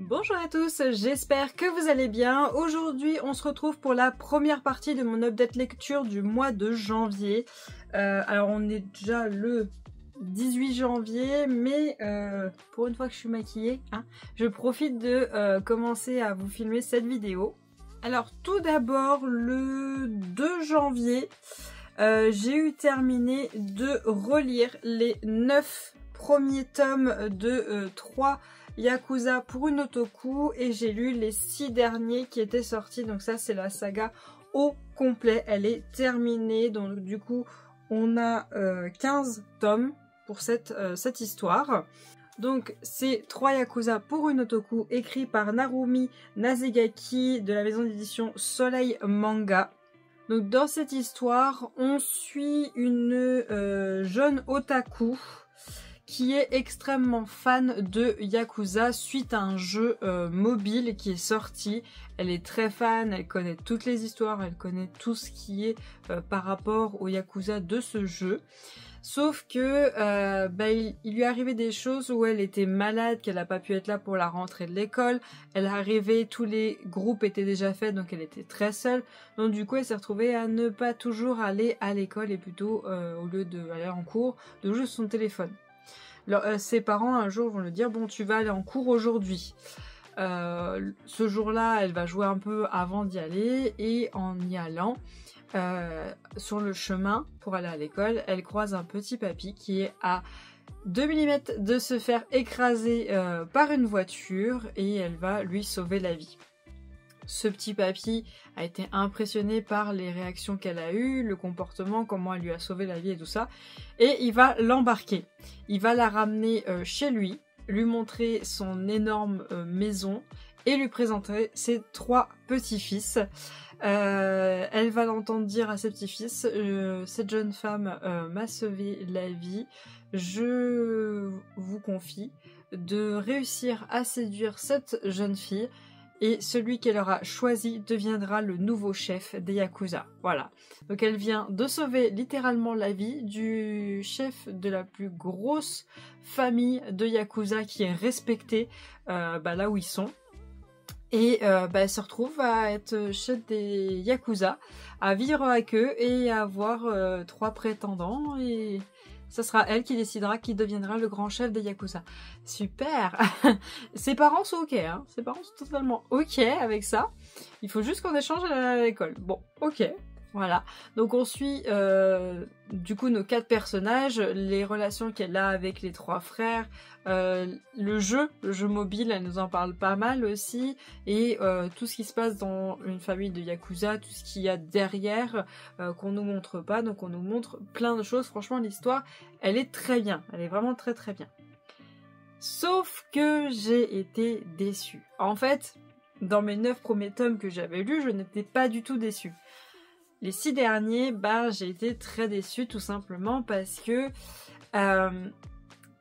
Bonjour à tous, j'espère que vous allez bien. Aujourd'hui, on se retrouve pour la première partie de mon update lecture du mois de janvier. Alors, on est déjà le 18 janvier, mais pour une fois que je suis maquillée, je profite de commencer à vous filmer cette vidéo. Alors, tout d'abord, le 2 janvier, j'ai eu terminé de relire les 9 premiers tomes de 3 Yakuza pour une otaku et j'ai lu les 6 derniers qui étaient sortis. Donc ça, c'est la saga au complet. Elle est terminée. Donc du coup, on a 15 tomes pour cette histoire. Donc c'est 3 Yakuza pour une otaku écrit par Narumi Nasegaki de la maison d'édition Soleil Manga. Donc dans cette histoire, on suit une jeune otaku qui est extrêmement fan de Yakuza suite à un jeu mobile qui est sorti. Elle est très fan, elle connaît toutes les histoires, elle connaît tout ce qui est par rapport au Yakuza de ce jeu. Sauf que il lui est arrivé des choses où elle était malade, qu'elle n'a pas pu être là pour la rentrée de l'école. Elle est arrivée, tous les groupes étaient déjà faits, donc elle était très seule. Donc du coup, elle s'est retrouvée à ne pas toujours aller à l'école et plutôt, au lieu d'aller en cours, de jouer sur son téléphone. Alors, ses parents un jour vont lui dire bon, tu vas aller en cours aujourd'hui. Ce jour-là, elle va jouer un peu avant d'y aller et en y allant, sur le chemin pour aller à l'école, elle croise un petit papy qui est à 2 mm de se faire écraser par une voiture et elle va lui sauver la vie. Ce petit papy a été impressionné par les réactions qu'elle a eues, le comportement, comment elle lui a sauvé la vie et tout ça. Et il va l'embarquer. Il va la ramener chez lui, lui montrer son énorme maison et lui présenter ses 3 petits-fils. Elle va l'entendre dire à ses petits-fils cette jeune femme m'a sauvé la vie. Je vous confie de réussir à séduire cette jeune fille. Et celui qu'elle aura choisi deviendra le nouveau chef des Yakuza. Voilà. Donc elle vient de sauver littéralement la vie du chef de la plus grosse famille de Yakuza qui est respectée là où ils sont. Et elle se retrouve à être chef des Yakuza, à vivre avec eux et à avoir 3 prétendants et ça sera elle qui décidera qui deviendra le grand chef des Yakuza. Super. Ses parents sont ok, hein. Ses parents sont totalement ok avec ça. Il faut juste qu'on échange à l'école. Bon, ok. Voilà. Donc on suit du coup nos 4 personnages, les relations qu'elle a avec les 3 frères, le jeu mobile, elle nous en parle pas mal aussi, et tout ce qui se passe dans une famille de Yakuza, tout ce qu'il y a derrière qu'on nous montre pas, donc on nous montre plein de choses. Franchement l'histoire, elle est très bien, elle est vraiment très très bien. Sauf que j'ai été déçue. En fait, dans mes 9 premiers tomes que j'avais lus, je n'étais pas du tout déçue. Les 6 derniers, j'ai été très déçue tout simplement parce que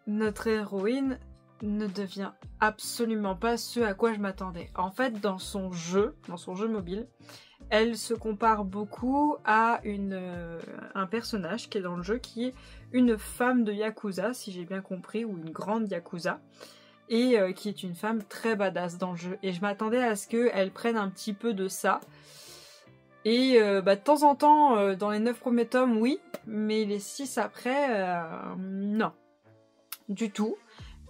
notre héroïne ne devient absolument pas ce à quoi je m'attendais. En fait, dans son jeu mobile, elle se compare beaucoup à un personnage qui est dans le jeu, qui est une femme de Yakuza, si j'ai bien compris, ou une grande Yakuza, et qui est une femme très badass dans le jeu. Et je m'attendais à ce qu'elle prenne un petit peu de ça. Et de temps en temps, dans les 9 premiers tomes, oui, mais les 6 après, non, du tout.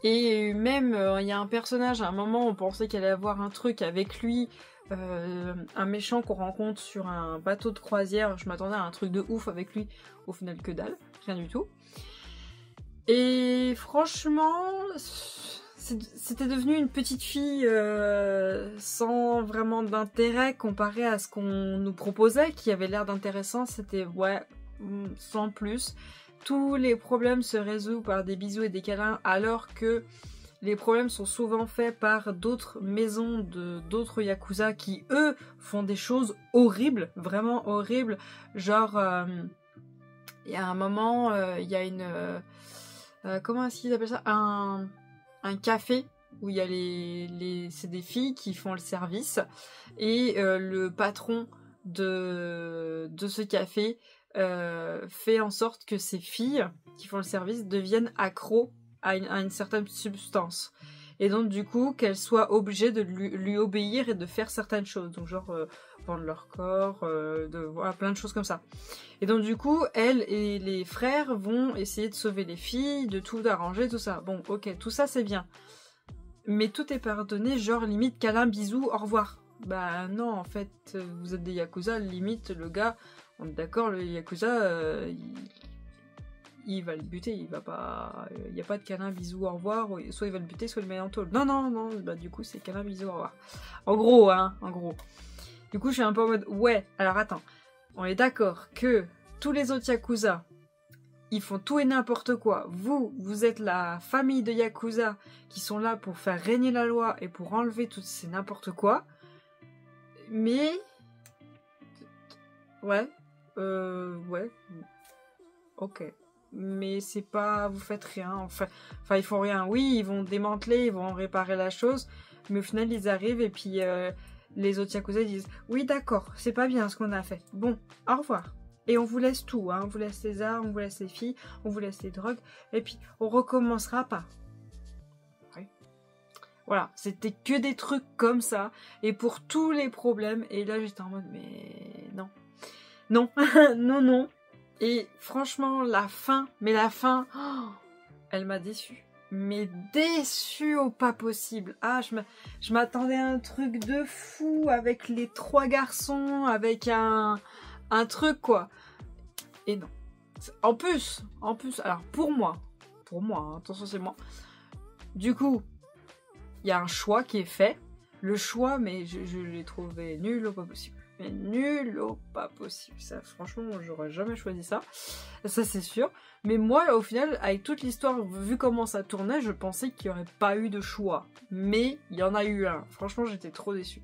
Et même, il y a un personnage, à un moment, on pensait qu'elle allait avoir un truc avec lui, un méchant qu'on rencontre sur un bateau de croisière, je m'attendais à un truc de ouf avec lui, au final que dalle, rien du tout. Et franchement, c'était devenu une petite fille sans vraiment d'intérêt comparé à ce qu'on nous proposait, qui avait l'air d'intéressant. C'était ouais, sans plus. Tous les problèmes se résolvent par des bisous et des câlins, alors que les problèmes sont souvent faits par d'autres maisons d'autres Yakuza qui, eux, font des choses horribles, vraiment horribles. Genre, il y a un moment, il y a une... comment est-ce qu'ils appellent ça, un café où il y a c'est des filles qui font le service et le patron de ce café fait en sorte que ces filles qui font le service deviennent accros à une certaine substance. Et donc du coup qu'elles soient obligées de lui obéir et de faire certaines choses. Donc genre vendre leur corps, voilà, plein de choses comme ça. Et donc du coup, elle et les frères vont essayer de sauver les filles, de tout arranger, tout ça. Bon, ok, tout ça c'est bien. Mais tout est pardonné, genre limite câlin, bisous, au revoir. Bah non, en fait, vous êtes des Yakuza, limite le gars, on est d'accord, le Yakuza, il va le buter, il va pas... Il n'y a pas de câlin, bisous, au revoir, soit il va le buter, soit il le met en tôle. Non, non, non, bah du coup c'est câlin, bisous, au revoir. En gros, hein, en gros. Du coup je suis un peu en mode, ouais, alors attends, on est d'accord que tous les autres Yakuza, ils font tout et n'importe quoi. Vous êtes la famille de Yakuza qui sont là pour faire régner la loi et pour enlever tout ces n'importe quoi. Mais... Ouais. Ouais. Ok. Mais c'est pas... Vous faites rien. Enfin, ils font rien. Oui, ils vont démanteler, ils vont réparer la chose. Mais au final, ils arrivent et puis... les autres Yakuza disent « Oui, d'accord, c'est pas bien ce qu'on a fait. Bon, au revoir. » Et on vous laisse tout, hein. On vous laisse les armes, on vous laisse les filles, on vous laisse les drogues, et puis on recommencera pas. Ouais. Voilà, c'était que des trucs comme ça, et pour tous les problèmes, et là j'étais en mode, mais non. Non, non, non. Et franchement, la fin, oh, elle m'a déçue. Mais déçue au pas possible. Ah, je m'attendais à un truc de fou, avec les 3 garçons, avec un truc, quoi. Et non. En plus, alors pour moi, hein, attention c'est moi, du coup, il y a un choix qui est fait. Le choix, mais je l'ai trouvé nul au pas possible. Mais nul au pas possible. Ça, franchement, j'aurais jamais choisi ça. Ça, c'est sûr. Mais moi, au final, avec toute l'histoire, vu comment ça tournait, je pensais qu'il n'y aurait pas eu de choix. Mais il y en a eu un. Franchement, j'étais trop déçue.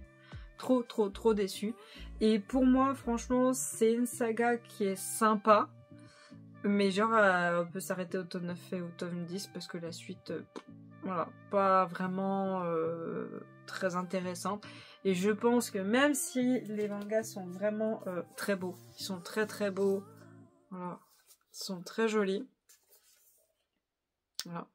Trop déçue. Et pour moi, franchement, c'est une saga qui est sympa. Mais genre, on peut s'arrêter au tome 9 et au tome 10 parce que la suite, voilà, pas vraiment très intéressante. Et je pense que même si les mangas sont vraiment très beaux, ils sont très beaux, voilà, ils sont très jolis, voilà.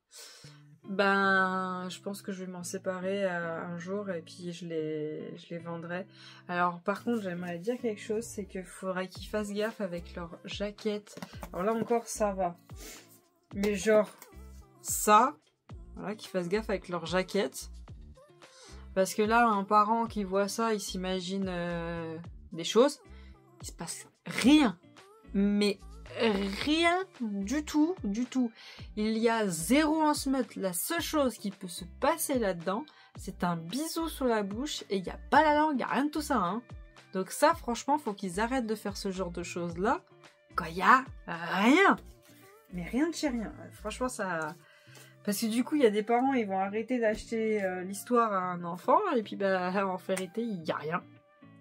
Ben, je pense que je vais m'en séparer un jour et puis je les vendrai. Alors par contre, j'aimerais dire quelque chose, c'est qu'il faudrait qu'ils fassent gaffe avec leurs jaquettes. Alors là encore, ça va. Mais genre, ça, voilà, qu'ils fassent gaffe avec leurs jaquettes. Parce que là, un parent qui voit ça, il s'imagine des choses. Il se passe rien. Mais rien du tout. Il y a zéro en smut. La seule chose qui peut se passer là-dedans, c'est un bisou sur la bouche et il n'y a pas la langue, il n'y a rien de tout ça. Hein. Donc ça, franchement, faut qu'ils arrêtent de faire ce genre de choses-là quand il n'y a rien. Mais rien de chez rien. Franchement, ça... Parce que du coup, il y a des parents, ils vont arrêter d'acheter l'histoire à un enfant et puis bah, en vérité, il n'y a rien.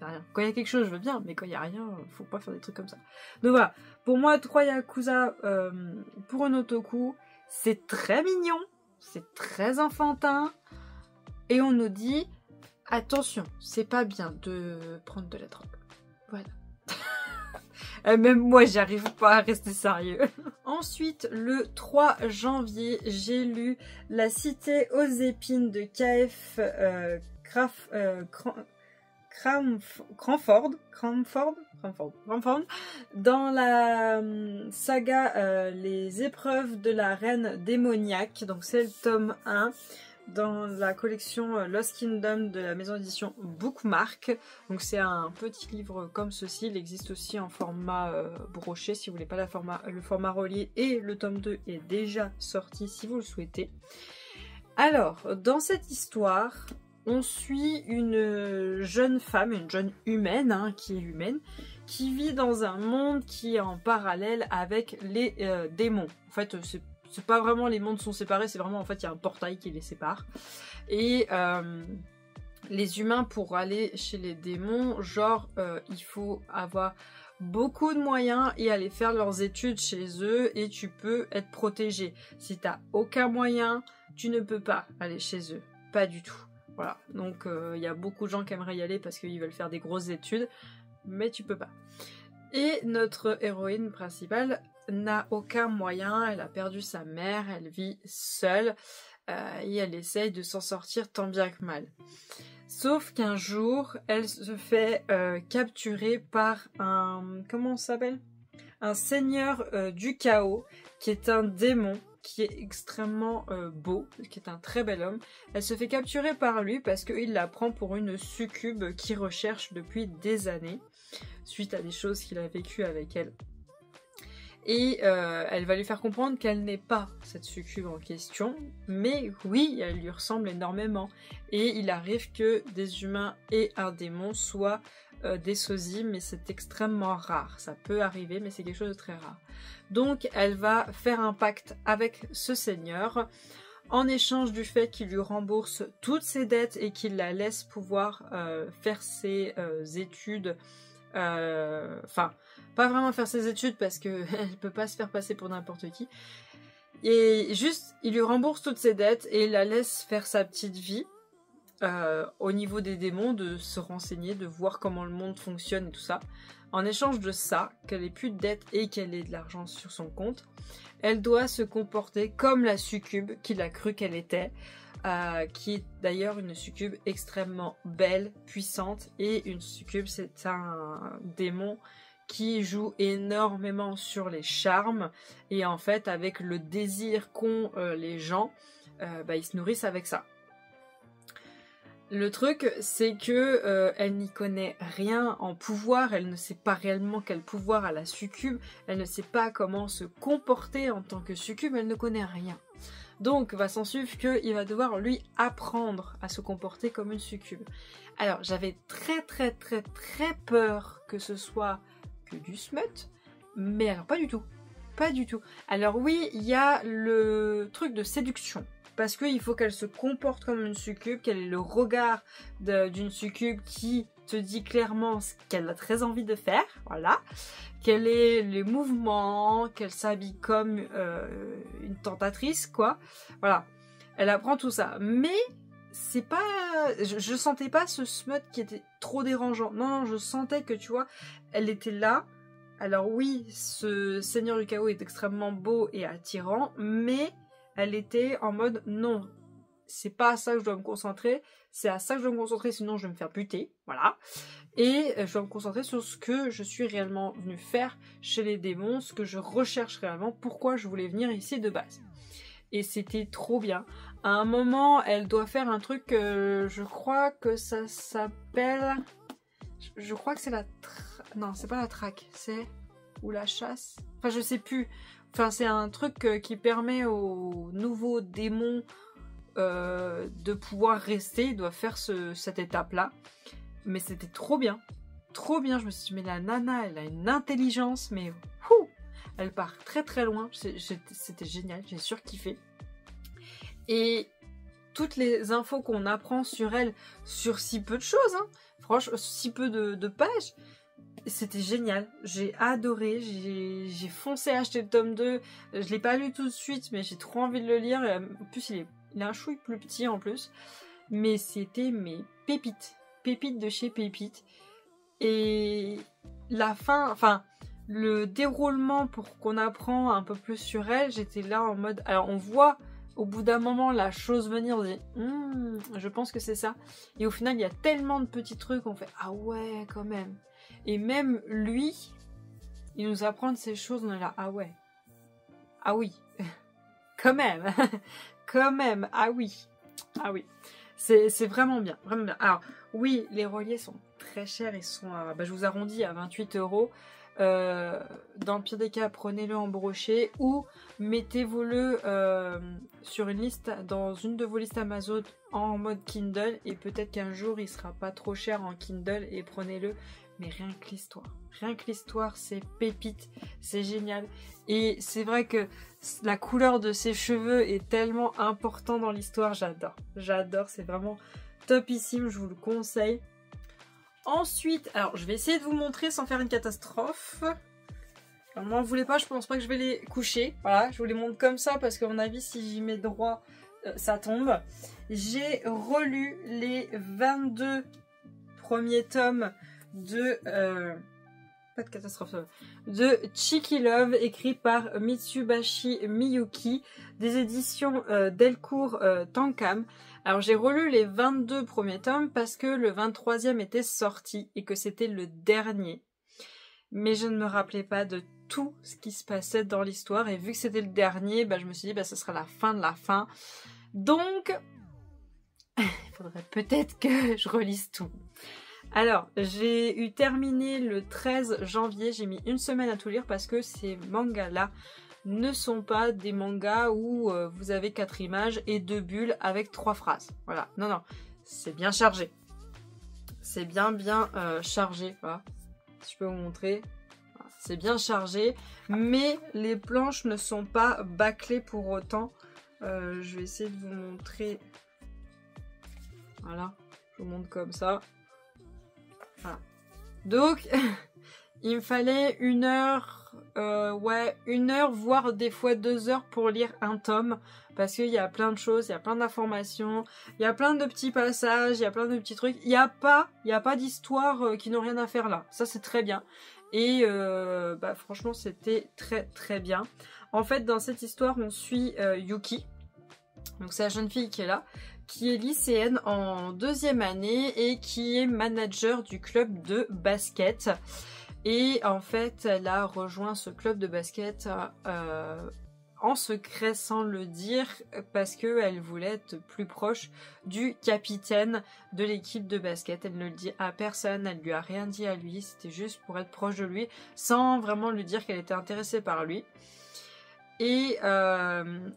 Rien. Quand il y a quelque chose, je veux bien, mais quand il n'y a rien, faut pas faire des trucs comme ça. Donc voilà, pour moi, 3 Yakuza pour un otaku, c'est très mignon, c'est très enfantin, et on nous dit, attention, c'est pas bien de prendre de la drogue. Voilà. Même moi, j'arrive pas à rester sérieux. Ensuite, le 3 janvier, j'ai lu La Cité aux épines de K.F. Cranford, dans la saga Les épreuves de la reine démoniaque, donc c'est le tome 1 dans la collection Lost Kingdom de la maison d'édition Bookmark. Donc c'est un petit livre comme ceci, il existe aussi en format broché si vous voulez pas le format relié, et le tome 2 est déjà sorti si vous le souhaitez. Alors, dans cette histoire, on suit une jeune femme, une jeune humaine, hein, qui est humaine, qui vit dans un monde qui est en parallèle avec les démons. En fait, c'est pas vraiment les mondes sont séparés, c'est vraiment en fait il y a un portail qui les sépare. Et les humains, pour aller chez les démons, genre il faut avoir beaucoup de moyens et aller faire leurs études chez eux et tu peux être protégé. Si t'as aucun moyen, tu ne peux pas aller chez eux, pas du tout. Voilà, donc il y a beaucoup de gens qui aimeraient y aller parce qu'ils veulent faire des grosses études, mais tu peux pas. Et notre héroïne principale n'a aucun moyen, elle a perdu sa mère, elle vit seule, et elle essaye de s'en sortir tant bien que mal. Sauf qu'un jour, elle se fait capturer par un... Comment ça s'appelle? Un seigneur du chaos, qui est un démon, qui est extrêmement beau, qui est un très bel homme. Elle se fait capturer par lui parce qu'il la prend pour une succube qu'il recherche depuis des années, suite à des choses qu'il a vécues avec elle. Et elle va lui faire comprendre qu'elle n'est pas cette succube en question, mais oui, elle lui ressemble énormément. Et il arrive que des humains et un démon soient des sosies, mais c'est extrêmement rare. Ça peut arriver, mais c'est quelque chose de très rare. Donc elle va faire un pacte avec ce seigneur, en échange du fait qu'il lui rembourse toutes ses dettes et qu'il la laisse pouvoir faire ses études. Enfin, pas vraiment faire ses études parce qu'elle ne peut pas se faire passer pour n'importe qui. Et juste, il lui rembourse toutes ses dettes et il la laisse faire sa petite vie. Au niveau des démons, de se renseigner, de voir comment le monde fonctionne et tout ça. En échange de ça, qu'elle ait plus de dettes et qu'elle ait de l'argent sur son compte, elle doit se comporter comme la succube qu'il a cru qu'elle était, qui est d'ailleurs une succube extrêmement belle, puissante, et une succube c'est un démon qui joue énormément sur les charmes, et en fait avec le désir qu'ont les gens, ils se nourrissent avec ça. Le truc, c'est que elle n'y connaît rien en pouvoir, elle ne sait pas réellement quel pouvoir a la succube, elle ne sait pas comment se comporter en tant que succube, elle ne connaît rien. Donc va s'en suivre qu'il va devoir lui apprendre à se comporter comme une succube. Alors j'avais très peur que ce soit que du smut, mais alors pas du tout. Pas du tout. Alors oui, il y a le truc de séduction. Parce qu'il faut qu'elle se comporte comme une succube, qu'elle ait le regard d'une succube qui te dit clairement ce qu'elle a très envie de faire, voilà. Qu'elle ait les mouvements, qu'elle s'habille comme une tentatrice, quoi. Voilà. Elle apprend tout ça. Mais c'est pas... Je sentais pas ce smut qui était trop dérangeant. Non, je sentais que, tu vois, elle était là. Alors oui, ce Seigneur du Chaos est extrêmement beau et attirant, mais... elle était en mode non, c'est pas à ça que je dois me concentrer, c'est à ça que je dois me concentrer, sinon je vais me faire buter, voilà. Et je dois me concentrer sur ce que je suis réellement venue faire chez les démons, ce que je recherche réellement, pourquoi je voulais venir ici de base. Et c'était trop bien. À un moment, elle doit faire un truc, je crois que ça s'appelle... Je crois que c'est la... Non, c'est pas la traque, c'est... Ou la chasse. Enfin, je sais plus. Enfin, c'est un truc qui permet aux nouveaux démons de pouvoir rester. Ils doivent faire cette étape-là. Mais c'était trop bien. Trop bien. Je me suis dit, mais la nana, elle a une intelligence, mais... elle part très loin. C'était génial. J'ai surkiffé. Et toutes les infos qu'on apprend sur elle, sur si peu de choses, hein, franchement, si peu de pages... C'était génial, j'ai adoré, j'ai foncé acheter le tome 2, je l'ai pas lu tout de suite mais j'ai trop envie de le lire, et en plus il est un chouille plus petit en plus, mais c'était mes pépites de chez Pépites, et la fin, enfin le déroulement pour qu'on apprend un peu plus sur elle, j'étais là en mode, alors on voit au bout d'un moment la chose venir, on dit je pense que c'est ça, et au final il y a tellement de petits trucs, on fait ah ouais quand même. Et même lui, il nous apprend de ces choses, on est là, ah ouais, ah oui, quand même, quand même, ah oui, c'est vraiment bien, vraiment bien. Alors oui, les reliés sont très chers, ils sont, je vous arrondis à 28 €. Dans le pire des cas, prenez-le en brochet ou mettez-vous-le sur une liste, dans une de vos listes Amazon en mode Kindle, et peut-être qu'un jour il sera pas trop cher en Kindle, et prenez-le. Mais rien que l'histoire, c'est pépite, c'est génial. Et c'est vrai que la couleur de ses cheveux est tellement importante dans l'histoire, j'adore, c'est vraiment topissime, je vous le conseille. Ensuite, alors je vais essayer de vous montrer sans faire une catastrophe. Alors moi, vous voulez pas, je pense pas que je vais les coucher. Voilà, je vous les montre comme ça parce qu'à mon avis, si j'y mets droit, ça tombe. J'ai relu les 22 premiers tomes de pas de catastrophe, de Cheeky Love, écrit par Mitsubashi Miyuki, des éditions Delcourt Tankam. Alors j'ai relu les 22 premiers tomes parce que le 23e était sorti et que c'était le dernier. Mais je ne me rappelais pas de tout ce qui se passait dans l'histoire, et vu que c'était le dernier, bah, je me suis dit, bah, ce sera la fin de la fin. Donc, il faudrait peut-être que je relise tout. Alors, j'ai eu terminé le 13 janvier, j'ai mis une semaine à tout lire parce que ces mangas-là ne sont pas des mangas où vous avez 4 images et 2 bulles avec 3 phrases. Voilà, non, non, c'est bien chargé. C'est bien chargé, voilà. Si je peux vous montrer, c'est bien chargé, mais les planches ne sont pas bâclées pour autant. Je vais essayer de vous montrer. Voilà, je vous montre comme ça. Voilà. Donc, il me fallait 1 heure, ouais, 1 heure, voire des fois 2 heures pour lire un tome, parce qu'il y a plein de choses, il y a plein d'informations, il y a plein de petits passages, il y a plein de petits trucs. Il y a pas d'histoire qui n'ont rien à faire là. Ça, c'est très bien. Et bah, franchement, c'était très très bien. En fait, dans cette histoire, on suit Yuki. Donc c'est la jeune fille qui est là, qui est lycéenne en 2e année et qui est manager du club de basket. Et en fait, elle a rejoint ce club de basket en secret sans le dire, parce qu'elle voulait être plus proche du capitaine de l'équipe de basket. Elle ne le dit à personne, elle lui a rien dit à lui, c'était juste pour être proche de lui, sans vraiment lui dire qu'elle était intéressée par lui. Et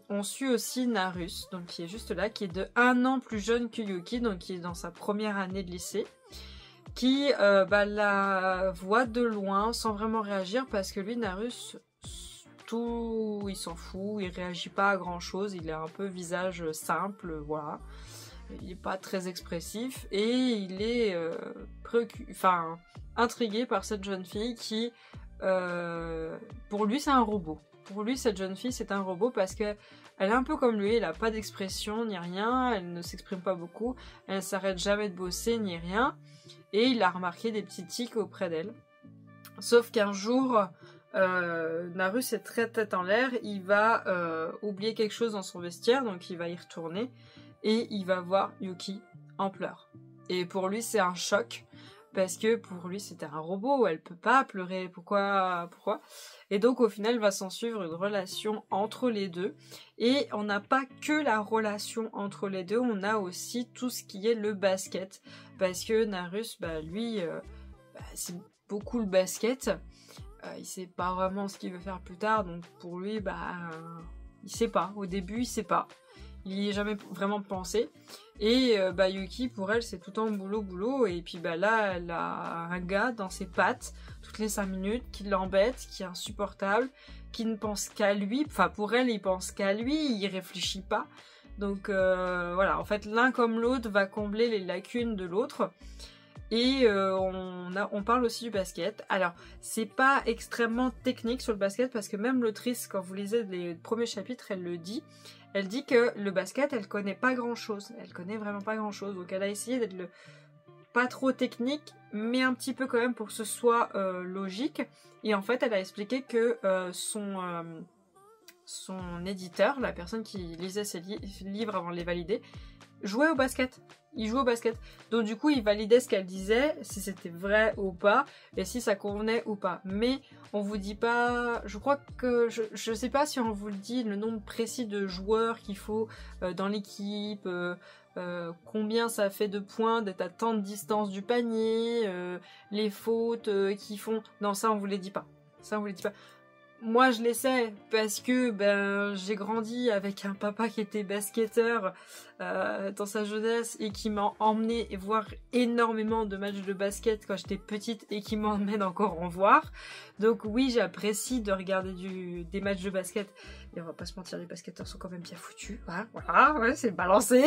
on suit aussi Narus, donc qui est juste là, qui est de 1 an plus jeune que Yuki, donc qui est dans sa première année de lycée, qui bah, la voit de loin sans vraiment réagir, parce que lui, Narus, tout, il s'en fout, il réagit pas à grand chose, il a un peu visage simple, voilà. Il n'est pas très expressif et il est intrigué par cette jeune fille qui, pour lui, c'est un robot. Pour lui, cette jeune fille, c'est un robot parce qu'elle est un peu comme lui, elle n'a pas d'expression ni rien, elle ne s'exprime pas beaucoup, elle ne s'arrête jamais de bosser ni rien, et il a remarqué des petits tics auprès d'elle. Sauf qu'un jour, Narus est très tête en l'air, il va oublier quelque chose dans son vestiaire, donc il va y retourner, et il va voir Yuki en pleurs. Et pour lui, c'est un choc, parce que pour lui, c'était un robot, elle peut pas pleurer, pourquoi? Et donc au final, va s'en suivre une relation entre les deux, et on n'a pas que la relation entre les deux, on a aussi tout ce qui est le basket, parce que Narus, bah, lui, c'est beaucoup le basket, il sait pas vraiment ce qu'il veut faire plus tard, donc pour lui, bah, il sait pas, au début il sait pas, il y est jamais vraiment pensé. Et bah, Yuki, pour elle, c'est tout le temps boulot, et puis bah, là, elle a un gars dans ses pattes, toutes les 5 minutes, qui l'embête, qui est insupportable, qui ne pense qu'à lui, enfin pour elle, il pense qu'à lui, il réfléchit pas. Donc voilà, en fait, l'un comme l'autre va combler les lacunes de l'autre. Et on parle aussi du basket. Alors, c'est pas extrêmement technique sur le basket, parce que même l'autrice, quand vous lisez les premiers chapitres, elle le dit. Elle dit que le basket, elle connaît pas grand chose. Elle connaît vraiment pas grand chose. Donc elle a essayé d'être pas trop technique, mais un petit peu quand même pour que ce soit logique. Et en fait, elle a expliqué que son éditeur, la personne qui lisait ses livres avant de les valider, jouait au basket. Il jouait au basket. Donc du coup, il validait ce qu'elle disait, si c'était vrai ou pas, et si ça convenait ou pas. Mais on vous dit pas... Je crois que... Je sais pas si on vous le dit, le nombre précis de joueurs qu'il faut dans l'équipe, combien ça fait de points d'être à tant de distance du panier, les fautes qu'ils font... Non, ça on vous les dit pas. Ça on vous les dit pas. Moi, je l'essaie parce que ben j'ai grandi avec un papa qui était basketteur dans sa jeunesse et qui m'a emmené voir énormément de matchs de basket quand j'étais petite et qui m'emmène encore en voir. Donc oui, j'apprécie de regarder des matchs de basket. Et on va pas se mentir, les basketteurs sont quand même bien foutus. Voilà, ouais, c'est balancé.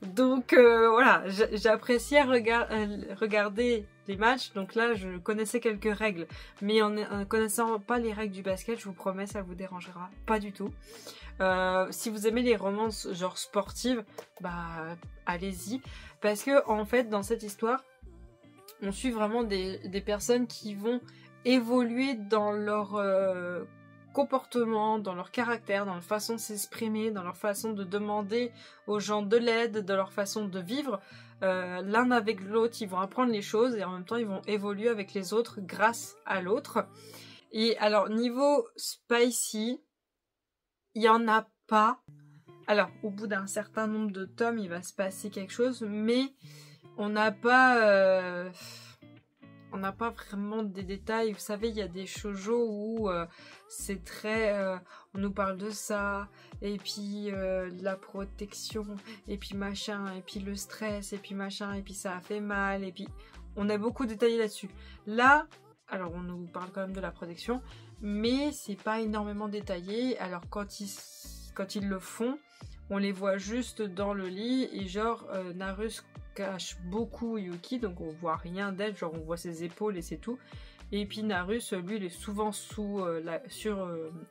Donc voilà, j'appréciais regarder les matchs. Donc là, je connaissais quelques règles. Mais en connaissant pas les règles du basket, je vous promets, ça vous dérangera pas du tout. Si vous aimez les romances genre sportives, bah allez-y. Parce que en fait, dans cette histoire, on suit vraiment des personnes qui vont évoluer dans leur comportement, dans leur caractère, dans leur façon de s'exprimer, dans leur façon de demander aux gens de l'aide, dans leur façon de vivre. L'un avec l'autre, ils vont apprendre les choses et en même temps ils vont évoluer avec les autres grâce à l'autre. Et alors niveau spicy, il y en a pas. Alors au bout d'un certain nombre de tomes, il va se passer quelque chose, mais on n'a pas vraiment des détails. Vous savez, il y a des shoujo où c'est très... on nous parle de ça, et puis la protection, et puis machin, et puis le stress, et puis machin, et puis ça a fait mal, et puis... On a beaucoup détaillé là-dessus. Là, alors on nous parle quand même de la protection, mais c'est pas énormément détaillé. Alors quand ils le font, on les voit juste dans le lit, et genre Narus cache beaucoup Yuki, donc on voit rien d'elle, genre on voit ses épaules et c'est tout. Et puis Narus, lui, il est souvent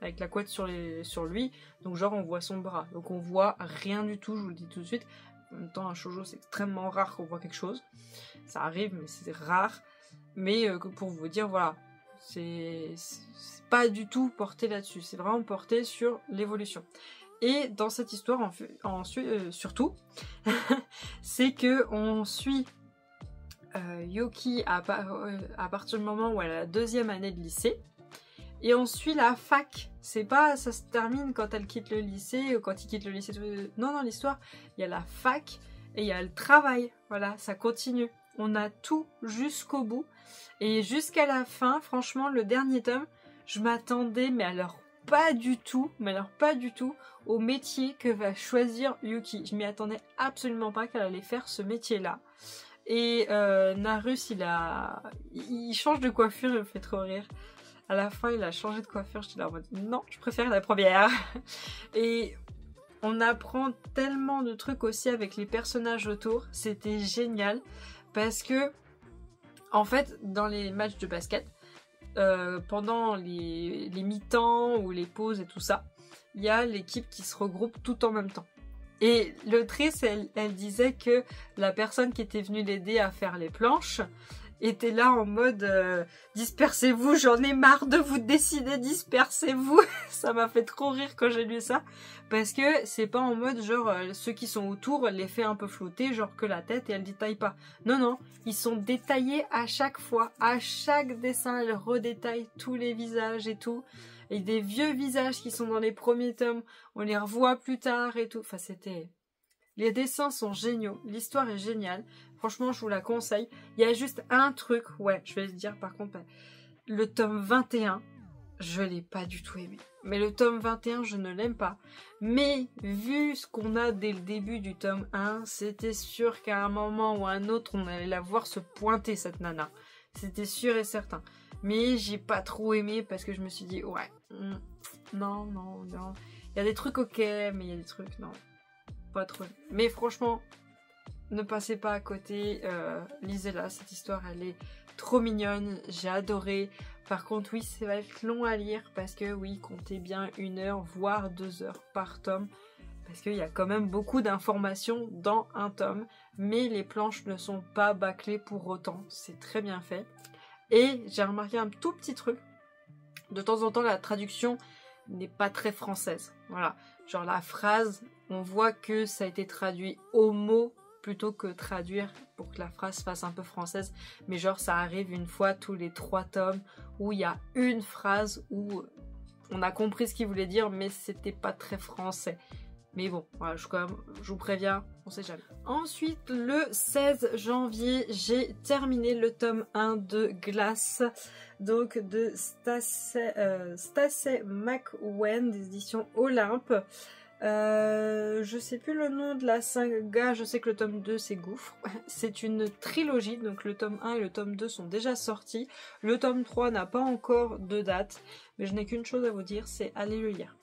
avec la couette sur lui, donc genre on voit son bras. Donc on voit rien du tout, je vous le dis tout de suite. En même temps, un shoujo, c'est extrêmement rare qu'on voit quelque chose. Ça arrive, mais c'est rare. Mais pour vous dire, voilà, c'est pas du tout porté là-dessus. C'est vraiment porté sur l'évolution. Et dans cette histoire, surtout, c'est que on suit Yuki à partir du moment où elle a la 2e année de lycée, et on suit la fac. C'est pas, ça se termine quand elle quitte le lycée, ou quand il quitte le lycée. Non, dans l'histoire, il y a la fac et il y a le travail. Voilà, ça continue. On a tout jusqu'au bout. Et jusqu'à la fin, franchement, le dernier tome, je m'attendais, mais alors pas du tout, au métier que va choisir Yuki. Je m'y attendais absolument pas qu'elle allait faire ce métier-là. Et Narus, il change de coiffure, il me fait trop rire. À la fin, il a changé de coiffure, j'étais là en mode non, je préfère la première. Et on apprend tellement de trucs aussi avec les personnages autour, c'était génial. Parce que, en fait, dans les matchs de basket, pendant les mi-temps ou les pauses et tout ça, il y a l'équipe qui se regroupe tout en même temps. Et l'autrice, elle disait que la personne qui était venue l'aider à faire les planches était là en mode dispersez-vous, j'en ai marre de vous décider, dispersez-vous. Ça m'a fait trop rire quand j'ai lu ça, parce que c'est pas en mode genre ceux qui sont autour, elle les fait un peu flotter, genre que la tête, et elle détaille pas. Non, non, ils sont détaillés à chaque fois, à chaque dessin, elle redétaille tous les visages et tout. Et des vieux visages qui sont dans les premiers tomes, on les revoit plus tard et tout. Enfin, c'était... Les dessins sont géniaux, l'histoire est géniale. Franchement, je vous la conseille. Il y a juste un truc, ouais, je vais le dire par contre, le tome 21, je l'ai pas du tout aimé. Mais le tome 21, je ne l'aime pas. Mais vu ce qu'on a dès le début du tome 1, c'était sûr qu'à un moment ou à un autre, on allait la voir se pointer, cette nana. C'était sûr et certain. Mais j'ai pas trop aimé parce que je me suis dit, ouais, non. Il y a des trucs ok, mais il y a des trucs, non, pas trop. Mais franchement, ne passez pas à côté, lisez-la, cette histoire, elle est trop mignonne, j'ai adoré. Par contre, oui, ça va être long à lire parce que, oui, comptez bien 1 heure, voire 2 heures par tome. Parce qu'il y a quand même beaucoup d'informations dans un tome, mais les planches ne sont pas bâclées pour autant, c'est très bien fait. Et j'ai remarqué un tout petit truc, de temps en temps la traduction n'est pas très française, voilà, genre la phrase, on voit que ça a été traduit au mot plutôt que traduire pour que la phrase fasse un peu française, mais genre ça arrive une fois tous les 3 tomes où il y a une phrase où on a compris ce qu'il voulait dire mais c'était pas très français. Mais bon, voilà, je vous préviens, on sait jamais. Ensuite, le 16 janvier, j'ai terminé le tome 1 de Glace, donc de Stacey McEwen, des éditions Olympe. Je sais plus le nom de la saga, je sais que le tome 2 c'est Gouffre. C'est une trilogie, donc le tome 1 et le tome 2 sont déjà sortis. Le tome 3 n'a pas encore de date, mais je n'ai qu'une chose à vous dire, c'est allez le lire.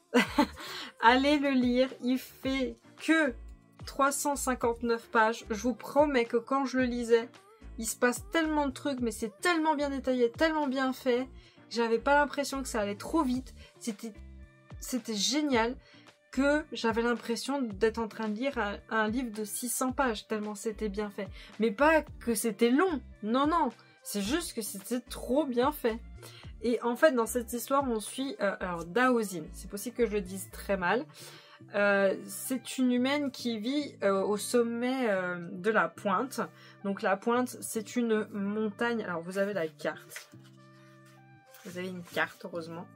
Allez le lire, il fait que 359 pages. Je vous promets que quand je le lisais, il se passe tellement de trucs, mais c'est tellement bien détaillé, tellement bien fait. J'avais pas l'impression que ça allait trop vite. C'était génial. que j'avais l'impression d'être en train de lire un livre de 600 pages, tellement c'était bien fait. Mais pas que c'était long, non, non, c'est juste que c'était trop bien fait. Et en fait, dans cette histoire, on suit alors Daosin, c'est possible que je le dise très mal. C'est une humaine qui vit au sommet de la pointe. Donc la pointe, c'est une montagne. Alors vous avez la carte. Vous avez une carte, heureusement.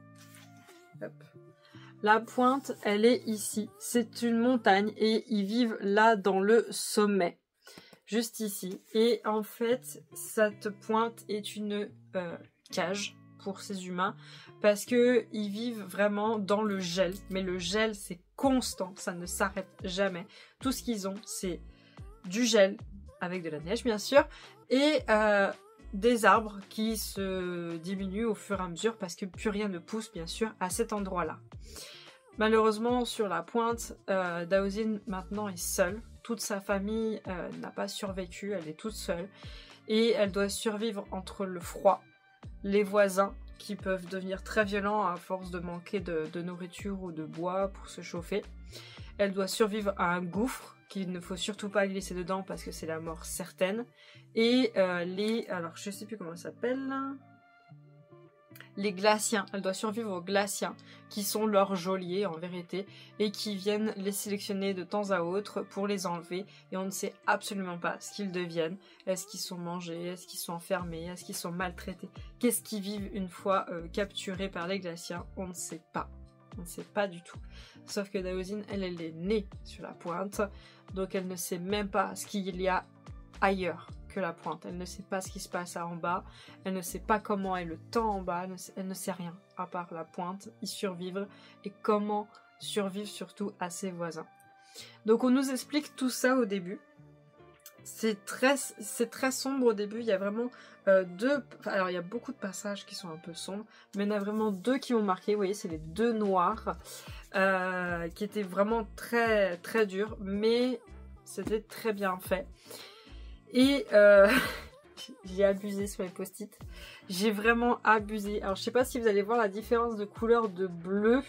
Hop. La pointe, elle est ici. C'est une montagne et ils vivent là dans le sommet. Juste ici. Et en fait, cette pointe est une cage pour ces humains parce que ils vivent vraiment dans le gel. Mais le gel, c'est constant. Ça ne s'arrête jamais. Tout ce qu'ils ont, c'est du gel avec de la neige, bien sûr. Et des arbres qui se diminuent au fur et à mesure parce que plus rien ne pousse, bien sûr, à cet endroit-là. Malheureusement, sur la pointe, Daosin maintenant est seule. Toute sa famille n'a pas survécu, elle est toute seule. Et elle doit survivre entre le froid, les voisins qui peuvent devenir très violents à force de manquer de nourriture ou de bois pour se chauffer. Elle doit survivre à un gouffre qu'il ne faut surtout pas glisser dedans parce que c'est la mort certaine. Et alors je sais plus comment ça s'appelle, les glaciens. Elle doit survivre aux glaciens qui sont leurs geôliers en vérité et qui viennent les sélectionner de temps à autre pour les enlever et on ne sait absolument pas ce qu'ils deviennent. Est-ce qu'ils sont mangés? Est-ce qu'ils sont enfermés? Est-ce qu'ils sont maltraités? Qu'est-ce qu'ils vivent une fois capturés par les glaciens? On ne sait pas. On ne sait pas du tout. Sauf que Daosin, elle est née sur la pointe, donc elle ne sait même pas ce qu'il y a ailleurs que la pointe. Elle ne sait pas ce qui se passe en bas, elle ne sait pas comment est le temps en bas, elle ne sait rien à part la pointe, y survivre et comment survivre surtout à ses voisins. Donc on nous explique tout ça au début. C'est très sombre au début, il y a vraiment alors il y a beaucoup de passages qui sont un peu sombres, mais il y en a vraiment deux qui m'ont marqué, vous voyez c'est les deux noirs, qui étaient vraiment très très durs, mais c'était très bien fait. Et j'ai abusé sur les post-it, j'ai vraiment abusé. Alors je sais pas si vous allez voir la différence de couleur de bleu.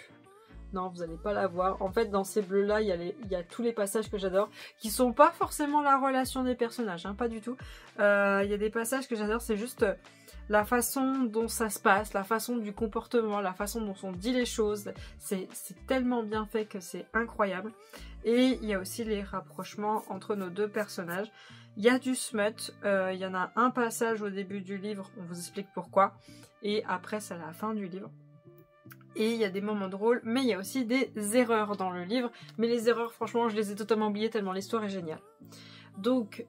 Non, vous n'allez pas la voir. En fait, dans ces bleus-là, il y a tous les passages que j'adore, qui sont pas forcément la relation des personnages, hein, pas du tout. Il y a des passages que j'adore, c'est juste la façon dont ça se passe, la façon du comportement, la façon dont on dit les choses. C'est tellement bien fait que c'est incroyable. Et il y a aussi les rapprochements entre nos deux personnages. Il y a du smut, il y en a un passage au début du livre, on vous explique pourquoi, et après c'est à la fin du livre. Et il y a des moments drôles, mais il y a aussi des erreurs dans le livre. Mais les erreurs, franchement, je les ai totalement oubliées tellement l'histoire est géniale. Donc,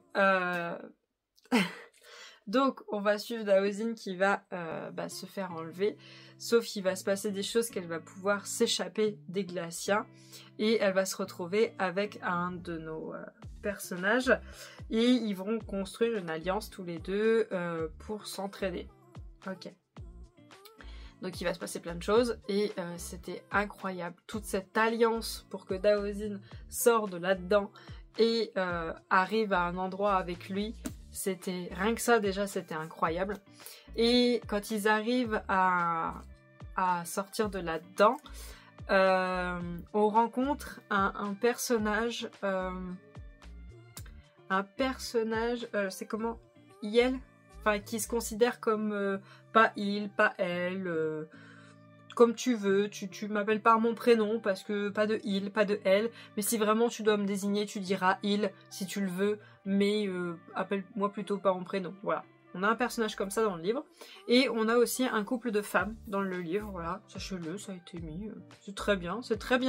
donc on va suivre Daosin qui va se faire enlever. Sauf qu'il va se passer des choses qu'elle va pouvoir s'échapper des glaciens. Et elle va se retrouver avec un de nos personnages. Et ils vont construire une alliance tous les deux pour s'entraider. Ok. Donc il va se passer plein de choses et c'était incroyable. Toute cette alliance pour que Daosin sorte de là-dedans et arrive à un endroit avec lui. C'était rien que ça déjà, c'était incroyable. Et quand ils arrivent à sortir de là-dedans, on rencontre un personnage. C'est comment? Iel? Enfin, qui se considère comme pas il, pas elle, comme tu veux, tu m'appelles par mon prénom parce que pas de il, pas de elle, mais si vraiment tu dois me désigner, tu diras il si tu le veux, mais appelle-moi plutôt par mon prénom, voilà. On a un personnage comme ça dans le livre, et on a aussi un couple de femmes dans le livre, voilà, sachez-le, ça a été mis, c'est très bien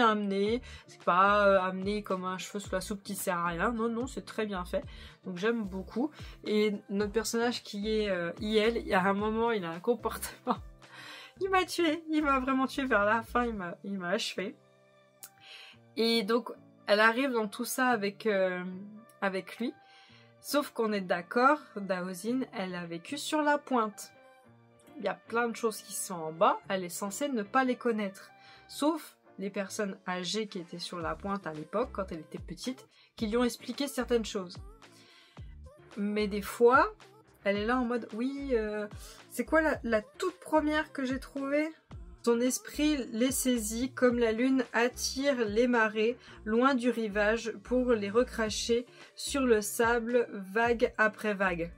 amené, c'est pas amené comme un cheveu sous la soupe qui sert à rien, non, non, c'est très bien fait, donc j'aime beaucoup, et notre personnage qui est Iel, il y a un moment, il a un comportement, il m'a tué, il m'a vraiment tué vers la fin, il m'a achevé, et donc elle arrive dans tout ça avec lui. Sauf qu'on est d'accord, Daosin, elle a vécu sur la pointe. Il y a plein de choses qui sont en bas, elle est censée ne pas les connaître. Sauf les personnes âgées qui étaient sur la pointe à l'époque, quand elle était petite, qui lui ont expliqué certaines choses. Mais des fois, elle est là en mode, oui, c'est quoi la toute première que j'ai trouvée? Son esprit les saisit comme la lune attire les marées loin du rivage pour les recracher sur le sable vague après vague.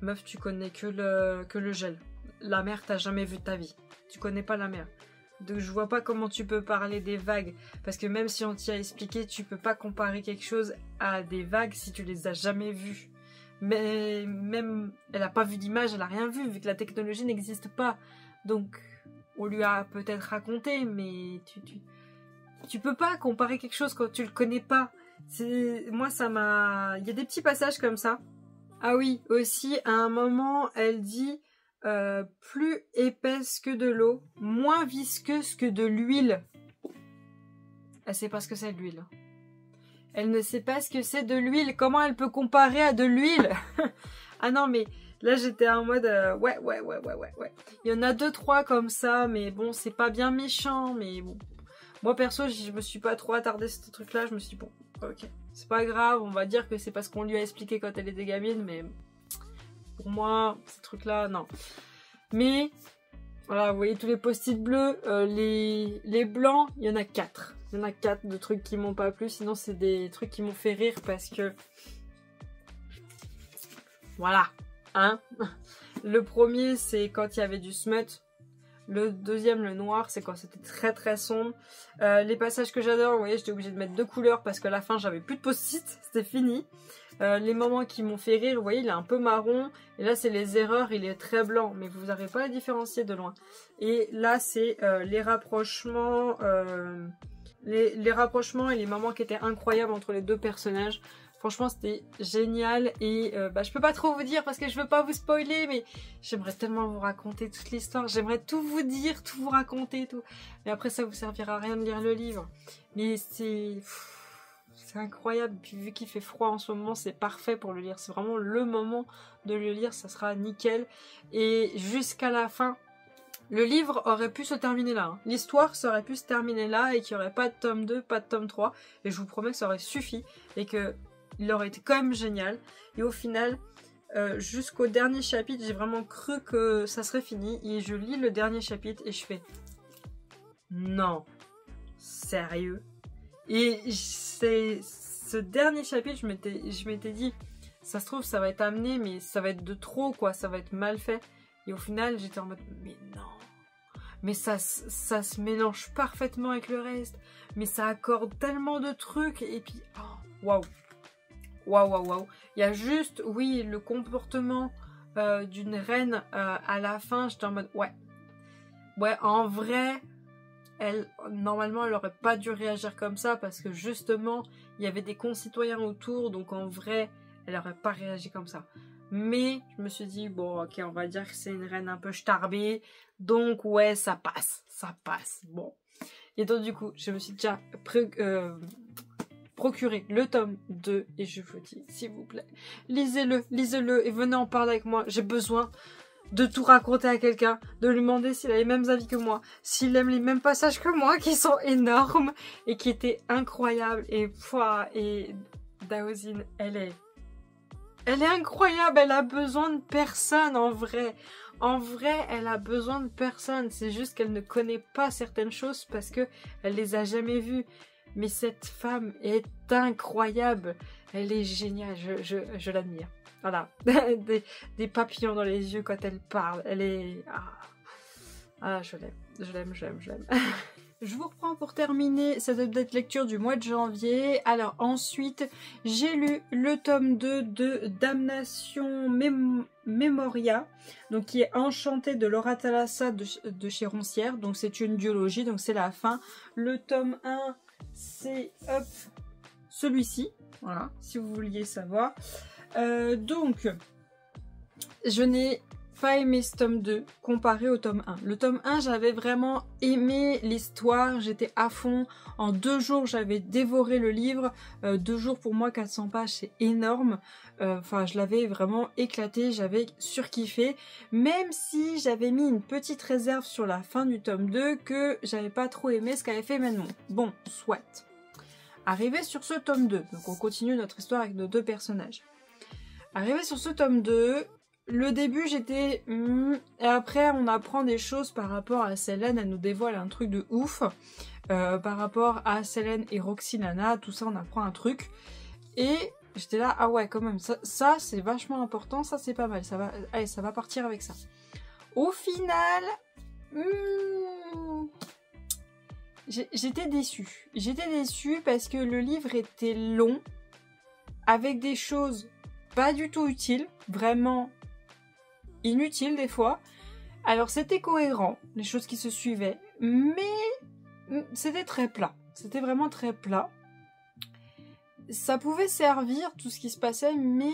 Meuf, tu connais que le gel. La mer, t'as jamais vu de ta vie. Tu connais pas la mer. Donc je vois pas comment tu peux parler des vagues. Parce que même si on t'y a expliqué, tu peux pas comparer quelque chose à des vagues si tu les as jamais vues. Mais même, elle a pas vu d'image, elle a rien vu, vu que la technologie n'existe pas. Donc, on lui a peut-être raconté, mais tu peux pas comparer quelque chose quand tu le connais pas. Moi, ça m'a... Il y a des petits passages comme ça. Ah oui, aussi, à un moment, elle dit plus épaisse que de l'eau, moins visqueuse que de l'huile. Elle sait pas ce que c'est de l'huile. Elle ne sait pas ce que c'est de l'huile. Comment elle peut comparer à de l'huile? Ah non, mais là, j'étais en mode ouais. Il y en a 2-3 comme ça, mais bon, c'est pas bien méchant, mais bon. Moi, perso, je me suis pas trop attardée sur ce truc-là. Je me suis dit, bon, ok. C'est pas grave, on va dire que c'est parce qu'on lui a expliqué quand elle était gamine, mais pour moi, ces trucs-là, non. Mais, voilà, vous voyez tous les post-it bleus, les blancs, il y en a 4. Il y en a 4 de trucs qui m'ont pas plu, sinon c'est des trucs qui m'ont fait rire parce que... Voilà, hein. Le premier, c'est quand il y avait du smut. Le deuxième, le noir, c'est quand c'était très très sombre. Les passages que j'adore, vous voyez, j'étais obligée de mettre 2 couleurs parce qu'à la fin, j'avais plus de post-it, c'était fini. Les moments qui m'ont fait rire, vous voyez, il est un peu marron. Et là, c'est les erreurs, il est très blanc. Mais vous n'arrivez pas à différencier de loin. Et là, c'est les rapprochements... Les rapprochements et les moments qui étaient incroyables entre les deux personnages. Franchement, c'était génial. Et je peux pas trop vous dire parce que je veux pas vous spoiler, mais j'aimerais tellement vous raconter toute l'histoire. J'aimerais tout vous dire, tout vous raconter, tout. Mais après, ça vous servira à rien de lire le livre. Mais c'est incroyable. Puis vu qu'il fait froid en ce moment, c'est parfait pour le lire. C'est vraiment le moment de le lire. Ça sera nickel. Et jusqu'à la fin... Le livre aurait pu se terminer là. Hein. L'histoire, ça aurait pu se terminer là et qu'il n'y aurait pas de tome 2, pas de tome 3. Et je vous promets que ça aurait suffi et qu'il aurait été quand même génial. Et au final, jusqu'au dernier chapitre, j'ai vraiment cru que ça serait fini. Et je lis le dernier chapitre et je fais... Non. Sérieux? Et c'est ce dernier chapitre, je m'étais dit... Ça se trouve, ça va être amené, mais ça va être de trop, quoi. Ça va être mal fait. Et au final, j'étais en mode, mais non. Mais ça se mélange parfaitement avec le reste. Mais ça accorde tellement de trucs. Et puis, waouh. Waouh. Il y a juste, oui, le comportement d'une reine à la fin. J'étais en mode, ouais. Ouais, en vrai, normalement, elle aurait pas dû réagir comme ça. Parce que justement, il y avait des concitoyens autour. Donc en vrai, elle aurait pas réagi comme ça. Mais je me suis dit, bon, ok, on va dire que c'est une reine un peu starbée. Donc, ouais, ça passe. Bon. Et donc, du coup, je me suis déjà procuré le tome 2. Et je vous dis, s'il vous plaît, lisez-le et venez en parler avec moi. J'ai besoin de tout raconter à quelqu'un, de lui demander s'il a les mêmes avis que moi, s'il aime les mêmes passages que moi, qui sont énormes et qui étaient incroyables. Et Daozine, elle est incroyable, elle a besoin de personne en vrai. En vrai, elle a besoin de personne. C'est juste qu'elle ne connaît pas certaines choses parce que elle les a jamais vues. Mais cette femme est incroyable. Elle est géniale, je l'admire. Voilà, des papillons dans les yeux quand elle parle. Elle est... je l'aime. Je vous reprends pour terminer cette update lecture du mois de janvier. Alors ensuite, j'ai lu le tome 2 de Damnation Memoria, donc qui est Enchantée de Laura Thalassa de chez Roncière. Donc c'est une duologie, donc c'est la fin. Le tome 1, c'est celui-ci, voilà, si vous vouliez savoir. Donc, je n'ai pas aimé ce tome 2 comparé au tome 1. Le tome 1, j'avais vraiment aimé l'histoire, j'étais à fond. En 2 jours, j'avais dévoré le livre. 2 jours pour moi, 400 pages, c'est énorme. Enfin, je l'avais vraiment éclaté, j'avais surkiffé. Même si j'avais mis une petite réserve sur la fin du tome 2 que j'avais pas trop aimé ce qu'avait fait Manon. Bon, soit. Arrivé sur ce tome 2, donc on continue notre histoire avec nos 2 personnages. Arrivé sur ce tome 2, le début, j'étais... et après, on apprend des choses par rapport à Selene. Elle nous dévoile un truc de ouf. Par rapport à Selene et Roxylana, tout ça, on apprend un truc. Et j'étais là, ah ouais, quand même, ça c'est vachement important, ça c'est pas mal. Ça va, allez, ça va partir avec ça. Au final... j'étais déçue. J'étais déçue parce que le livre était long, avec des choses pas du tout utiles, vraiment inutiles des fois. Alors c'était cohérent, les choses qui se suivaient, mais c'était très plat. C'était vraiment très plat. Ça pouvait servir, tout ce qui se passait, mais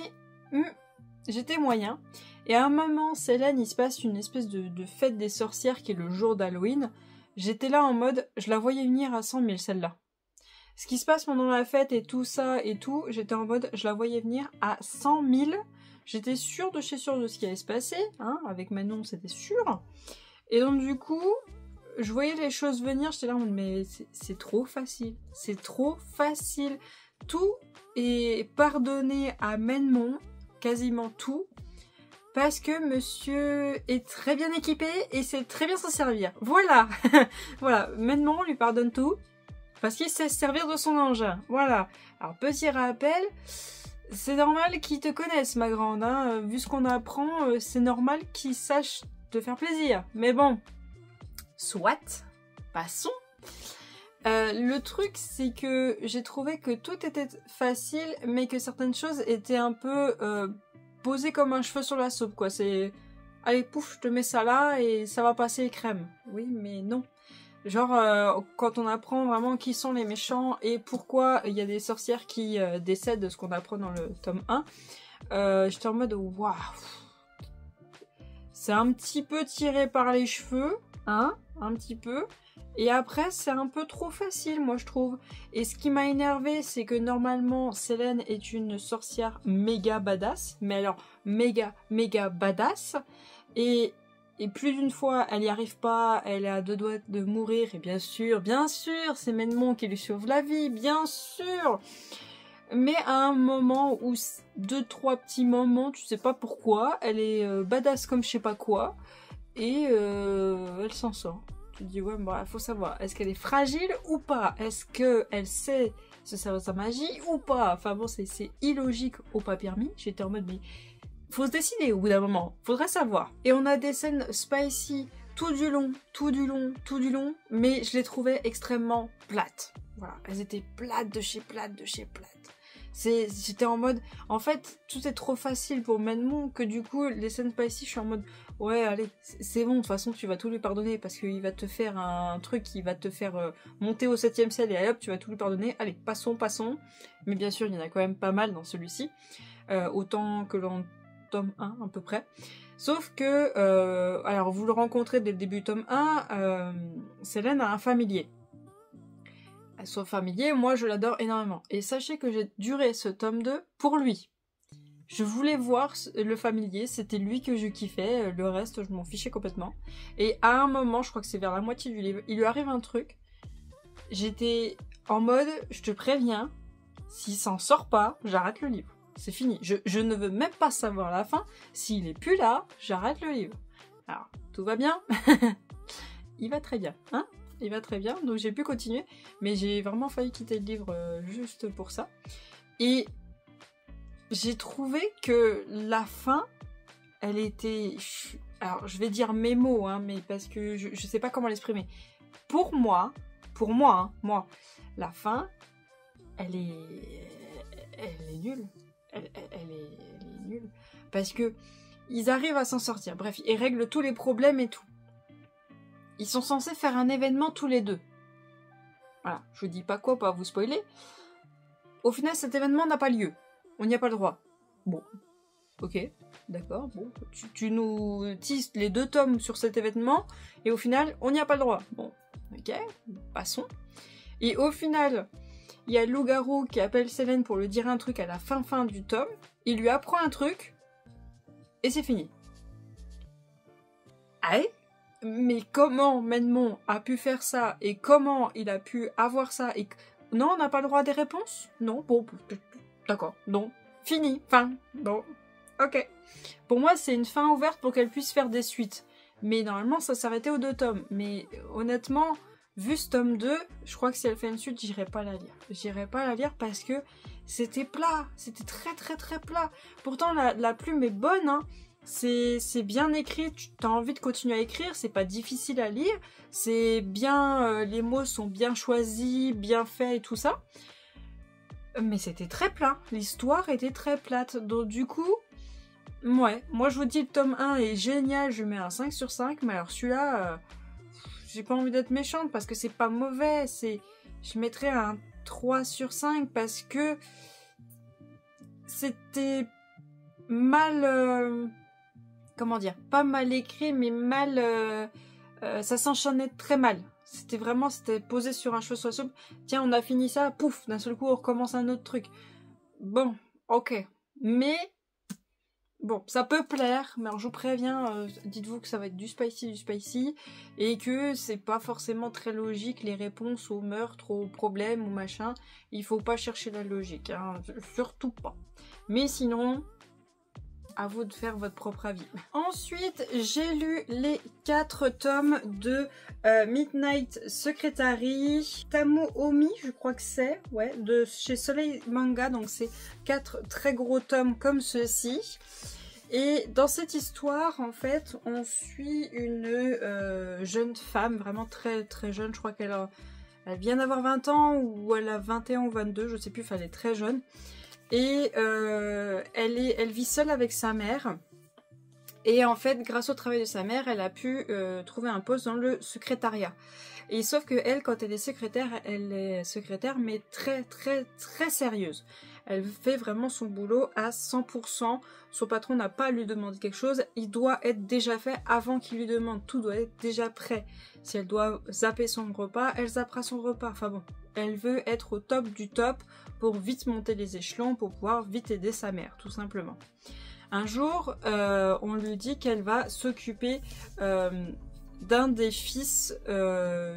j'étais moyen. Et à un moment, Selene, il se passe une espèce de fête des sorcières qui est le jour d'Halloween. J'étais là en mode, je la voyais venir à 100 000 celle-là. Ce qui se passe pendant la fête et tout ça et tout, j'étais en mode, je la voyais venir à 100 000. J'étais sûre de chez sûre de ce qui allait se passer, hein, avec Manon c'était sûr. Et donc du coup, je voyais les choses venir, j'étais là en mode, mais c'est trop facile. C'est trop facile. Tout est pardonné à Manon, quasiment tout. Parce que monsieur est très bien équipé et sait très bien s'en servir. Voilà. Voilà. Manon, on lui pardonne tout. Parce qu'il sait se servir de son engin. Voilà. Alors, petit rappel, c'est normal qu'ils te connaissent, ma grande. Hein. Vu ce qu'on apprend, c'est normal qu'ils sachent te faire plaisir. Mais bon. Soit. Passons. Le truc, c'est que j'ai trouvé que tout était facile, mais que certaines choses étaient un peu... posé comme un cheveu sur la soupe, quoi. C'est... Allez, pouf, je te mets ça là et ça va passer crème. Oui, mais non. Genre, quand on apprend vraiment qui sont les méchants et pourquoi il y a des sorcières qui décèdent, ce qu'on apprend dans le tome 1, j'étais en mode, waouh. C'est un petit peu tiré par les cheveux, hein, un petit peu. Et après, c'est un peu trop facile, moi, je trouve. Et ce qui m'a énervé, c'est que normalement, Selene est une sorcière méga badass. Mais alors, méga badass. Et plus d'une fois, elle n'y arrive pas, elle est à 2 doigts de mourir. Et bien sûr, c'est Manon qui lui sauve la vie, bien sûr. Mais à un moment où 2-3 petits moments, tu sais pas pourquoi, elle est badass comme je sais pas quoi. Et elle s'en sort. Tu te dis, ouais, bon, faut savoir, est-ce qu'elle est fragile ou pas? Est-ce qu'elle sait se servir de sa magie ou pas? Enfin bon, c'est illogique au pas permis. J'étais en mode, mais faut se décider au bout d'un moment. Faudrait savoir. Et on a des scènes spicy tout du long, mais je les trouvais extrêmement plates. Voilà, elles étaient plates de chez plates. J'étais en mode, en fait, tout est trop facile pour Manon que du coup, les scènes spicy, je suis en mode, ouais, allez, c'est bon, de toute façon, tu vas tout lui pardonner parce qu'il va te faire un truc qui va te faire monter au 7e ciel et allez hop, tu vas tout lui pardonner. Allez, passons. Mais bien sûr, il y en a quand même pas mal dans celui-ci. Autant que dans tome 1, à peu près. Sauf que, alors, vous le rencontrez dès le début du tome 1, Selene a un familier. Son familier, moi, je l'adore énormément. Et sachez que j'ai duré ce tome 2 pour lui. Je voulais voir le familier, c'était lui que je kiffais, le reste je m'en fichais complètement. Et à un moment, je crois que c'est vers la moitié du livre, il lui arrive un truc. J'étais en mode, je te préviens, s'il s'en sort pas, j'arrête le livre. C'est fini. Je ne veux même pas savoir la fin. S'il est plus là, j'arrête le livre. Alors, tout va bien. Il va très bien, hein? Il va très bien, donc j'ai pu continuer. Mais j'ai vraiment failli quitter le livre juste pour ça. Et j'ai trouvé que la fin, elle était... Alors, je vais dire mes mots, hein, mais parce que je sais pas comment l'exprimer. Pour moi, hein, la fin, elle est nulle. Elle est nulle. Parce que ils arrivent à s'en sortir. Bref, ils règlent tous les problèmes et tout. Ils sont censés faire un événement tous les deux. Voilà, je vous dis pas quoi, pas vous spoiler. Au final, cet événement n'a pas lieu. On n'y a pas le droit. Bon, ok, d'accord, bon. Tu nous tisses les 2 tomes sur cet événement, et au final, on n'y a pas le droit. Bon, ok, passons. Et au final, il y a le loup-garou qui appelle Selene pour lui dire un truc à la fin du tome. Il lui apprend un truc, et c'est fini. Aïe. Mais comment Manon a pu faire ça, et comment il a pu avoir ça, et... Non, on n'a pas le droit à des réponses? Non, bon, d'accord, non. Fini, fin, bon, Ok. Pour moi, c'est une fin ouverte pour qu'elle puisse faire des suites. Mais normalement, ça s'arrêtait aux 2 tomes. Mais honnêtement, vu ce tome 2, je crois que si elle fait une suite, j'irai pas la lire. J'irai pas la lire parce que c'était plat. C'était très très très plat. Pourtant, la plume est bonne, hein. C'est bien écrit, tu as envie de continuer à écrire, c'est pas difficile à lire, c'est bien, les mots sont bien choisis, bien faits et tout ça. Mais c'était très plat, l'histoire était très plate, donc du coup, ouais, moi je vous dis le tome 1 est génial, je mets un 5 sur 5, mais alors celui-là, j'ai pas envie d'être méchante parce que c'est pas mauvais, je mettrais un 3 sur 5 parce que c'était mal... comment dire, pas mal écrit, mais mal... ça s'enchaînait très mal. C'était posé sur un cheveu sur la soupe. Tiens, on a fini ça, pouf, d'un seul coup, on recommence un autre truc. Bon, ok. Mais, bon, ça peut plaire, mais alors je vous préviens, dites-vous que ça va être du spicy, et que c'est pas forcément très logique, les réponses aux meurtres, aux problèmes, aux machins. Il faut pas chercher la logique, hein, surtout pas. Mais sinon... à vous de faire votre propre avis. Ensuite, j'ai lu les 4 tomes de Midnight Secretary, Tamu Omi, je crois que c'est, ouais, de chez Soleil Manga, donc c'est 4 très gros tomes comme ceci. Et dans cette histoire, en fait, on suit une jeune femme, vraiment très très jeune, je crois qu'elle vient d'avoir 20 ans, ou elle a 21 ou 22, je sais plus, enfin elle est très jeune. Et elle vit seule avec sa mère. Et en fait, grâce au travail de sa mère, elle a pu trouver un poste dans le secrétariat. Et sauf que elle, quand elle est secrétaire, mais très très très sérieuse. Elle fait vraiment son boulot à 100%. Son patron n'a pas à lui demander quelque chose. Il doit être déjà fait avant qu'il lui demande. Tout doit être déjà prêt. Si elle doit zapper son repas, elle zappera son repas. Enfin bon, elle veut être au top du top pour vite monter les échelons, pour pouvoir vite aider sa mère, tout simplement. Un jour, on lui dit qu'elle va s'occuper d'un des fils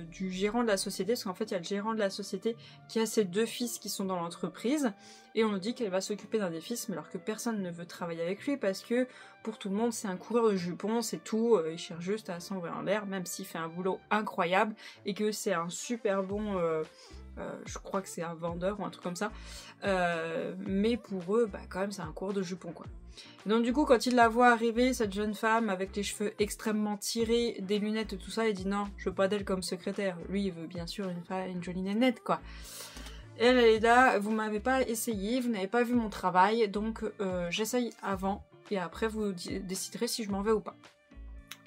du gérant de la société, parce qu'en fait il y a le gérant de la société qui a ses 2 fils qui sont dans l'entreprise, et on nous dit qu'elle va s'occuper d'un des fils, mais alors que personne ne veut travailler avec lui, parce que pour tout le monde c'est un coureur de jupons, c'est tout, il cherche juste à s'envoyer en l'air, même s'il fait un boulot incroyable, et que c'est un super bon... je crois que c'est un vendeur ou un truc comme ça, mais pour eux, bah, quand même c'est un coureur de jupons, quoi. Donc du coup, quand il la voit arriver, cette jeune femme avec les cheveux extrêmement tirés, des lunettes et tout ça, il dit non, je veux pas d'elle comme secrétaire. Lui, il veut bien sûr une jolie nénette, quoi. Elle est là, vous m'avez pas essayé, vous n'avez pas vu mon travail, donc j'essaye avant, et après vous déciderez si je m'en vais ou pas.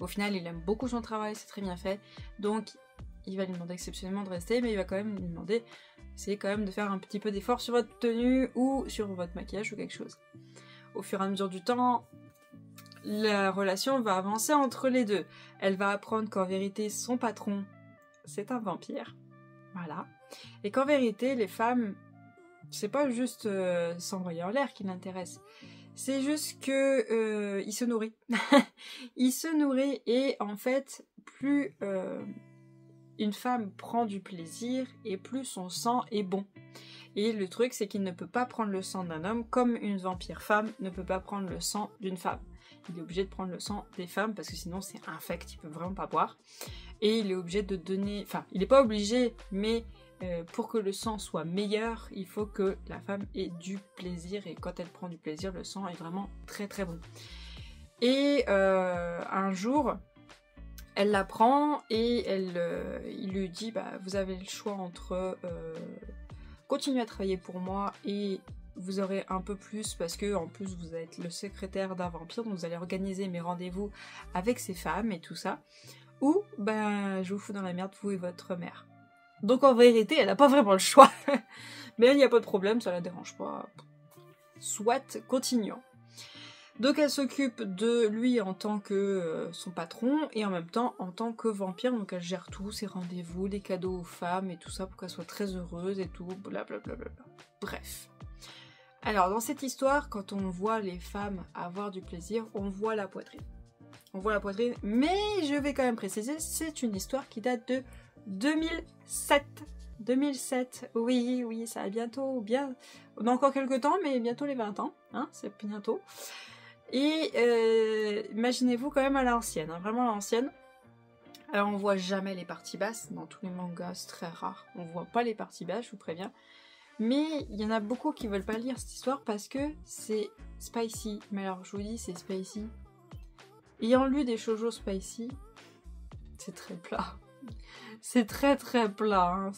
Au final, il aime beaucoup son travail, c'est très bien fait, donc il va lui demander exceptionnellement de rester, mais il va quand même lui demander, c'est quand même de faire un petit peu d'effort sur votre tenue, ou sur votre maquillage, ou quelque chose. Au fur et à mesure du temps, la relation va avancer entre les deux. Elle va apprendre qu'en vérité, son patron, c'est un vampire. Voilà. Et qu'en vérité, les femmes, c'est pas juste s'envoyer en l'air qui l'intéresse. C'est juste que il se nourrit. Il se nourrit et en fait, plus une femme prend du plaisir et plus son sang est bon. Et le truc, c'est qu'il ne peut pas prendre le sang d'un homme comme une vampire femme ne peut pas prendre le sang d'une femme. Il est obligé de prendre le sang des femmes parce que sinon c'est infect, il peut vraiment pas boire. Et il est obligé de donner... Enfin, il n'est pas obligé, mais pour que le sang soit meilleur, il faut que la femme ait du plaisir. Et quand elle prend du plaisir, le sang est vraiment très très bon. Et un jour... elle la prend et il lui dit bah, vous avez le choix entre continuer à travailler pour moi et vous aurez un peu plus parce que en plus vous êtes le secrétaire d'un vampire, donc vous allez organiser mes rendez-vous avec ces femmes et tout ça, ou ben je vous fous dans la merde vous et votre mère. Donc en vérité elle n'a pas vraiment le choix, mais il n'y a pas de problème, ça la dérange pas. Soit, continuons. Donc elle s'occupe de lui en tant que son patron et en même temps en tant que vampire, donc elle gère tout, ses rendez-vous, les cadeaux aux femmes et tout ça pour qu'elle soit très heureuse et tout, blablabla. Bref. Alors dans cette histoire, quand on voit les femmes avoir du plaisir, on voit la poitrine. On voit la poitrine, mais je vais quand même préciser, c'est une histoire qui date de 2007. 2007, oui, ça a bientôt, bien... On a encore quelques temps, mais bientôt les 20 ans, hein, c'est bientôt. Et imaginez-vous quand même à l'ancienne, hein, vraiment à l'ancienne. Alors on voit jamais les parties basses, dans tous les mangas c'est très rare, on voit pas les parties basses, je vous préviens. Mais il y en a beaucoup qui veulent pas lire cette histoire parce que c'est spicy. Mais alors je vous dis, c'est spicy. Ayant lu des shoujo spicy, c'est très plat. C'est très très plat, hein.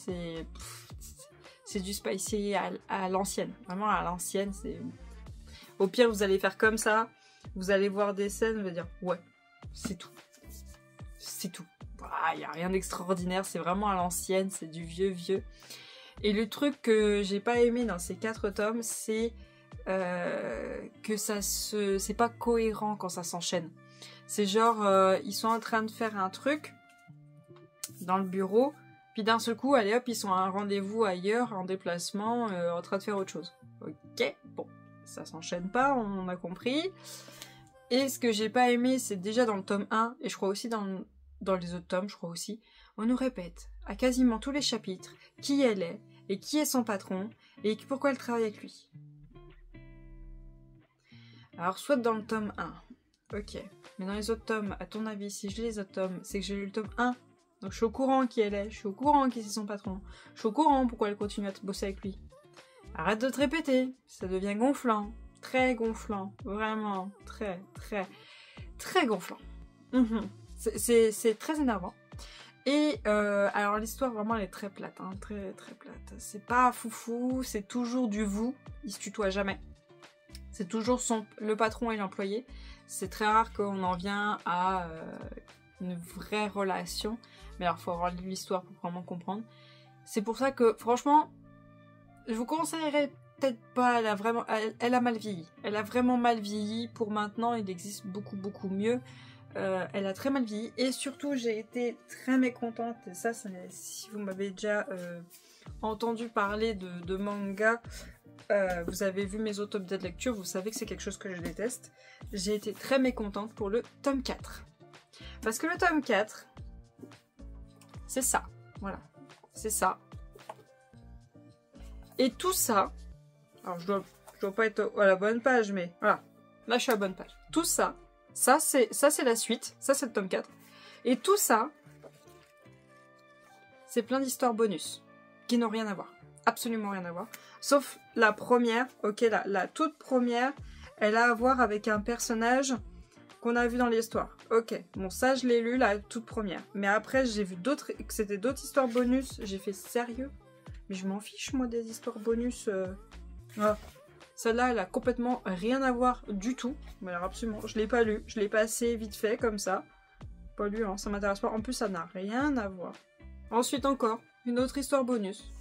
C'est du spicy à l'ancienne. Vraiment à l'ancienne, c'est... Au pire, vous allez faire comme ça, vous allez voir des scènes, vous allez dire, ouais, c'est tout. C'est tout. Il n'y a rien d'extraordinaire, c'est vraiment à l'ancienne, c'est du vieux. Et le truc que j'ai pas aimé dans ces 4 tomes, c'est que c'est pas cohérent quand ça s'enchaîne. C'est genre, ils sont en train de faire un truc dans le bureau, puis d'un seul coup, allez hop, ils sont à un rendez-vous ailleurs, en déplacement, en train de faire autre chose. Ok, bon, ça s'enchaîne pas, on a compris. Et ce que j'ai pas aimé, c'est déjà dans le tome 1, et je crois aussi dans les autres tomes, je crois aussi, on nous répète à quasiment tous les chapitres qui elle est, et qui est son patron, et pourquoi elle travaille avec lui. Alors, soit dans le tome 1, ok, mais dans les autres tomes, à ton avis, si je lis les autres tomes, c'est que j'ai lu le tome 1, donc je suis au courant qui elle est, je suis au courant qui c'est son patron, je suis au courant pourquoi elle continue à bosser avec lui. Arrête de te répéter, ça devient gonflant, très gonflant, vraiment, très gonflant. C'est très énervant. Et alors l'histoire vraiment elle est très plate, hein, très plate. C'est pas foufou, c'est toujours du vous, il se tutoie jamais. C'est toujours le patron et l'employé. C'est très rare qu'on en vient à une vraie relation. Mais alors il faut avoir lu l'histoire pour vraiment comprendre. C'est pour ça que franchement, je vous conseillerais peut-être pas, elle a mal vieilli. Elle a vraiment mal vieilli. Pour maintenant, il existe beaucoup mieux. Elle a très mal vieilli et surtout j'ai été très mécontente et ça si vous m'avez déjà entendu parler de manga, vous avez vu mes autres updates de lecture, vous savez que c'est quelque chose que je déteste. J'ai été très mécontente pour le tome 4 parce que le tome 4 c'est ça, voilà, c'est ça et tout ça, alors je dois pas être à la bonne page mais voilà, là je suis à la bonne page, tout ça c'est la suite, ça c'est le tome 4. Et tout ça, c'est plein d'histoires bonus qui n'ont rien à voir. Absolument rien à voir. Sauf la première, ok, la toute première, elle a à voir avec un personnage qu'on a vu dans l'histoire. Ok, bon ça je l'ai lu, la toute première. Mais après j'ai vu que c'était d'autres histoires bonus. J'ai fait sérieux? Mais je m'en fiche moi des histoires bonus. Ah. Celle-là, elle a complètement rien à voir du tout. Mais alors absolument, je l'ai pas lu. Je l'ai passé vite fait, comme ça. Pas lu, hein, ça m'intéresse pas. En plus, ça n'a rien à voir. Ensuite encore, une autre histoire bonus.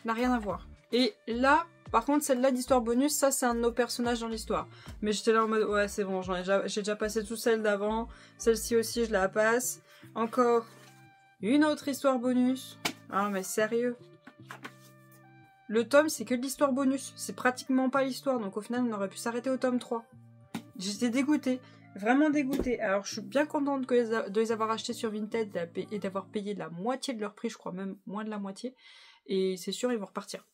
N'a rien à voir. Et là, par contre, celle-là d'histoire bonus, ça c'est un de nos personnages dans l'histoire. Mais j'étais là en mode, ouais c'est bon, j'ai déjà passé toutes celles d'avant. Celle-ci aussi, je la passe. Encore une autre histoire bonus. Ah mais sérieux. Le tome, c'est que de l'histoire bonus. C'est pratiquement pas l'histoire. Donc au final, on aurait pu s'arrêter au tome 3. J'étais dégoûtée. Vraiment dégoûtée. Alors je suis bien contente de les avoir achetés sur Vinted et d'avoir payé la moitié de leur prix. Je crois même moins de la moitié. Et c'est sûr, ils vont repartir.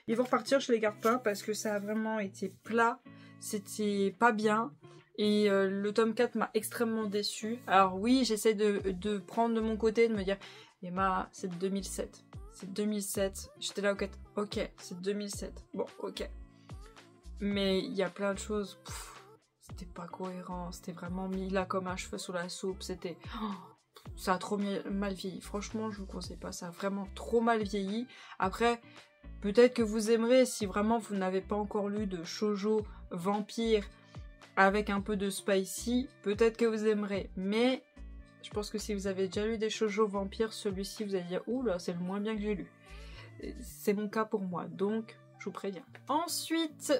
Ils vont repartir, je les garde pas parce que ça a vraiment été plat. C'était pas bien. Et le tome 4 m'a extrêmement déçue. Alors oui, j'essaie de prendre de mon côté, de me dire, Emma, c'est de 2007. C'est 2007. J'étais là, ok, c'est 2007. Bon, ok. Mais il y a plein de choses. C'était pas cohérent. C'était vraiment mis là comme un cheveu sous la soupe. C'était... ça a trop mal vieilli. Franchement, je vous conseille pas. Ça a vraiment trop mal vieilli. Après, peut-être que vous aimerez si vraiment vous n'avez pas encore lu de shoujo vampire avec un peu de spicy. Peut-être que vous aimerez. Mais... je pense que si vous avez déjà lu des shoujo vampires, celui-ci vous allez dire « Ouh là, c'est le moins bien que j'ai lu ». C'est mon cas pour moi, donc je vous préviens. Ensuite,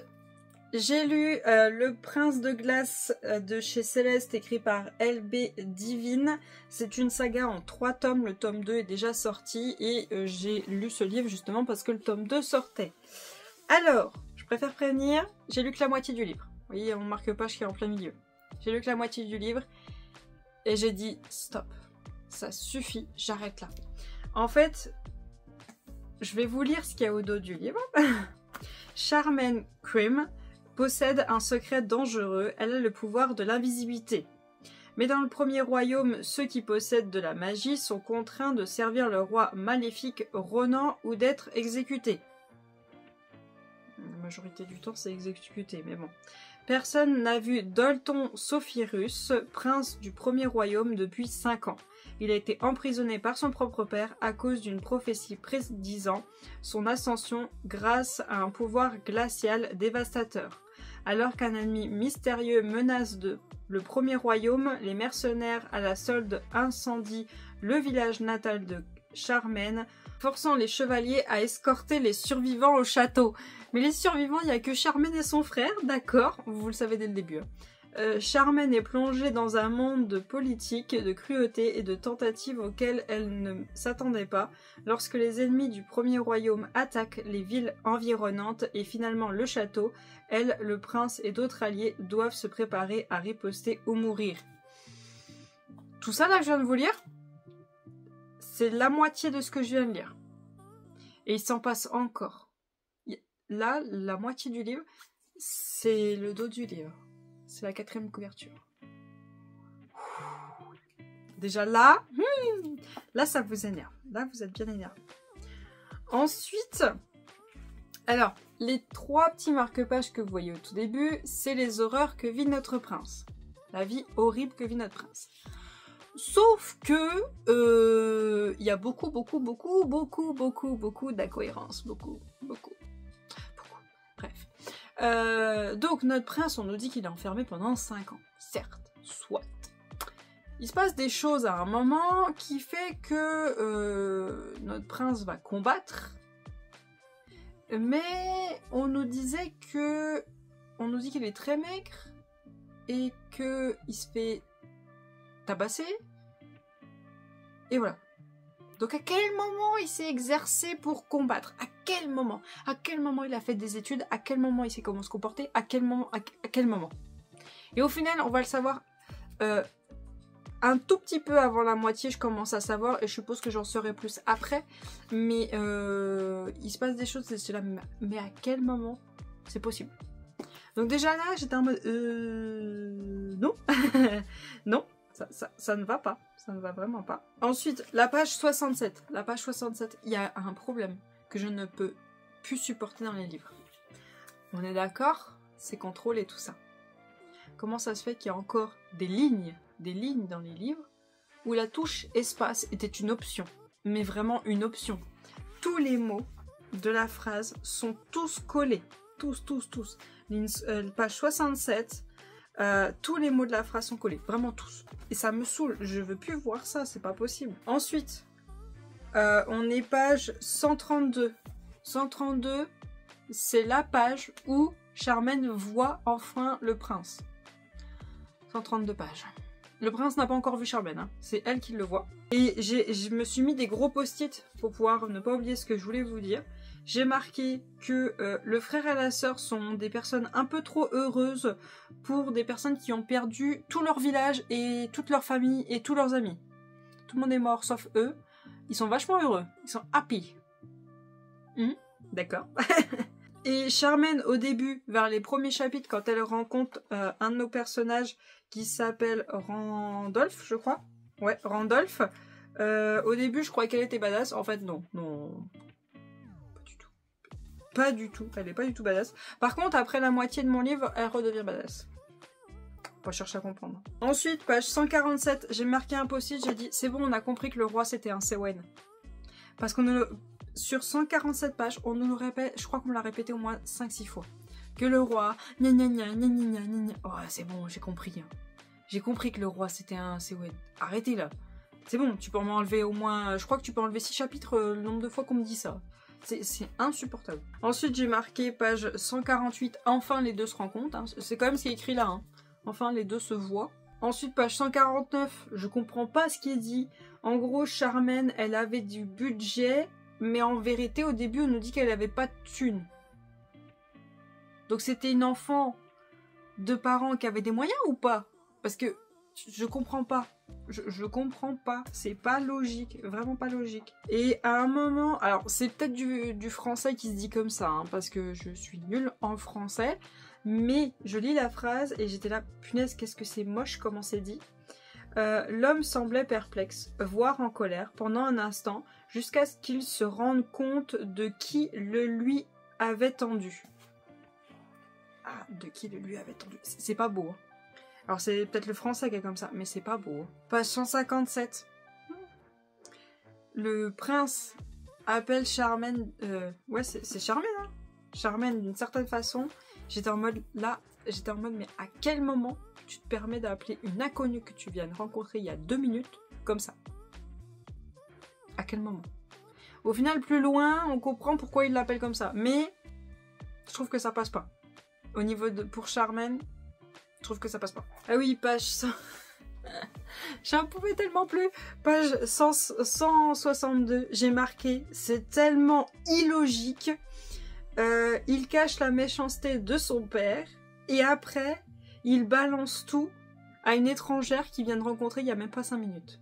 j'ai lu Le Prince de Glace de chez Céleste, écrit par LB Divine. C'est une saga en 3 tomes, le tome 2 est déjà sorti et j'ai lu ce livre justement parce que le tome 2 sortait. Alors, je préfère prévenir, j'ai lu que la moitié du livre. Vous voyez, on marque page qui est en plein milieu. J'ai lu que la moitié du livre. Et j'ai dit, stop, ça suffit, j'arrête là. En fait, je vais vous lire ce qu'il y a au dos du livre. Charmaine Cream possède un secret dangereux, elle a le pouvoir de l'invisibilité. Mais dans le premier royaume, ceux qui possèdent de la magie sont contraints de servir le roi maléfique Ronan ou d'être exécutés. La majorité du temps, c'est exécuté, mais bon. Personne n'a vu Dolton Sophirus, prince du premier royaume, depuis 5 ans. Il a été emprisonné par son propre père à cause d'une prophétie prédisant son ascension grâce à un pouvoir glacial dévastateur. Alors qu'un ennemi mystérieux menace le premier royaume, les mercenaires à la solde incendient le village natal de Charmen, forçant les chevaliers à escorter les survivants au château. Mais les survivants, il n'y a que Charmen et son frère, d'accord, vous le savez dès le début. Charmen est plongée dans un monde de politique, de cruauté et de tentatives auxquelles elle ne s'attendait pas. Lorsque les ennemis du premier royaume attaquent les villes environnantes et finalement le château, elle, le prince et d'autres alliés doivent se préparer à riposter ou mourir. Tout ça là que je viens de vous lire, c'est la moitié de ce que je viens de lire. Et il s'en passe encore. Là, la moitié du livre, c'est le dos du livre. C'est la 4e couverture. Déjà là, là ça vous énerve. Là, vous êtes bien énervé. Ensuite, alors, les 3 petits marque-pages que vous voyez au tout début, c'est les horreurs que vit notre prince. La vie horrible que vit notre prince. Sauf que il y a beaucoup d'incohérences. Beaucoup. Bref. Donc notre prince, on nous dit qu'il est enfermé pendant 5 ans. Certes, soit. Il se passe des choses à un moment qui fait que notre prince va combattre. Mais on nous dit qu'il est très maigre et qu'il se fait tabasser. Et voilà. Donc à quel moment il s'est exercé pour combattre? À quel moment? À quel moment il a fait des études? À quel moment il sait comment se comporter? À quel moment? À quel moment? Et au final, on va le savoir un tout petit peu avant la moitié, je commence à savoir, et je suppose que j'en saurai plus après. Mais il se passe des choses, c'est là, mais à quel moment c'est possible? Donc déjà là, j'étais en mode non. Non. Ça ne va pas, ça ne va vraiment pas. Ensuite, la page 67. La page 67, il y a un problème que je ne peux plus supporter dans les livres. On est d'accord? C'est contrôle et tout ça. Comment ça se fait qu'il y a encore des lignes dans les livres où la touche espace était une option, mais vraiment une option. Tous les mots de la phrase sont tous collés. Tous. Page 67... tous les mots de la phrase sont collés, vraiment tous. Et ça me saoule, je veux plus voir ça, c'est pas possible. Ensuite, on est page 132. 132, c'est la page où Charmen voit enfin le prince. 132 pages. Le prince n'a pas encore vu Charmen, hein. C'est elle qui le voit. Et je me suis mis des gros post-it pour pouvoir ne pas oublier ce que je voulais vous dire. J'ai marqué que le frère et la sœur sont des personnes un peu trop heureuses pour des personnes qui ont perdu tout leur village et toute leur famille et tous leurs amis. Tout le monde est mort sauf eux. Ils sont vachement heureux. Ils sont happy. D'accord. Et Charmen, au début, vers les premiers chapitres, quand elle rencontre un de nos personnages qui s'appelle Randolph, je crois. Ouais, Randolph. Au début, je croyais qu'elle était badass. En fait, non. Pas du tout, elle est pas du tout badass. Par contre, après la moitié de mon livre, elle redevient badass. On va chercher à comprendre. Ensuite, page 147, j'ai marqué un post-it, j'ai dit c'est bon, on a compris que le roi c'était un Sewen. Parce qu'on sur 147 pages, on nous le répète, je crois qu'on me l'a répété au moins 5-6 fois. Que le roi, gna gna gna gna gna gna gna. Oh, c'est bon, j'ai compris. Hein. J'ai compris que le roi c'était un Sewen. Arrêtez là. C'est bon, tu peux m'enlever au moins, je crois que tu peux enlever 6 chapitres le nombre de fois qu'on me dit ça. C'est insupportable. Ensuite, j'ai marqué page 148, enfin les deux se rencontrent. Hein. C'est quand même ce qui est écrit là. Hein. Enfin, les deux se voient. Ensuite, page 149, je comprends pas ce qui est dit. En gros, Charmen, elle avait du budget, mais en vérité, au début, on nous dit qu'elle avait pas de thunes. Donc, c'était une enfant de parents qui avaient des moyens ou pas? Parce que je comprends pas. Je comprends pas. C'est pas logique. Vraiment pas logique. Et à un moment... Alors, c'est peut-être du français qui se dit comme ça, hein, parce que je suis nulle en français. Mais je lis la phrase et j'étais là, punaise, qu'est-ce que c'est moche comment c'est dit. L'homme semblait perplexe, voire en colère, pendant un instant, jusqu'à ce qu'il se rende compte de qui le lui avait tendu. Ah, de qui le lui avait tendu. C'est pas beau. Hein. Alors c'est peut-être le français qui est comme ça, mais c'est pas beau. Hein. Page 157. Le prince appelle Charmaine... ouais, c'est Charmaine, hein. Charmaine, d'une certaine façon. J'étais en mode, mais à quel moment tu te permets d'appeler une inconnue que tu viens de rencontrer il y a 2 minutes, comme ça? À quel moment? Au final, plus loin, on comprend pourquoi il l'appelle comme ça. Mais, je trouve que ça passe pas. Au niveau de... Pour Charmaine, je trouve que ça passe pas. Ah oui, page 100... J'en pouvais tellement plus. Page 162, j'ai marqué, c'est tellement illogique. Il cache la méchanceté de son père et après, il balance tout à une étrangère qu'il vient de rencontrer il y a même pas 5 minutes.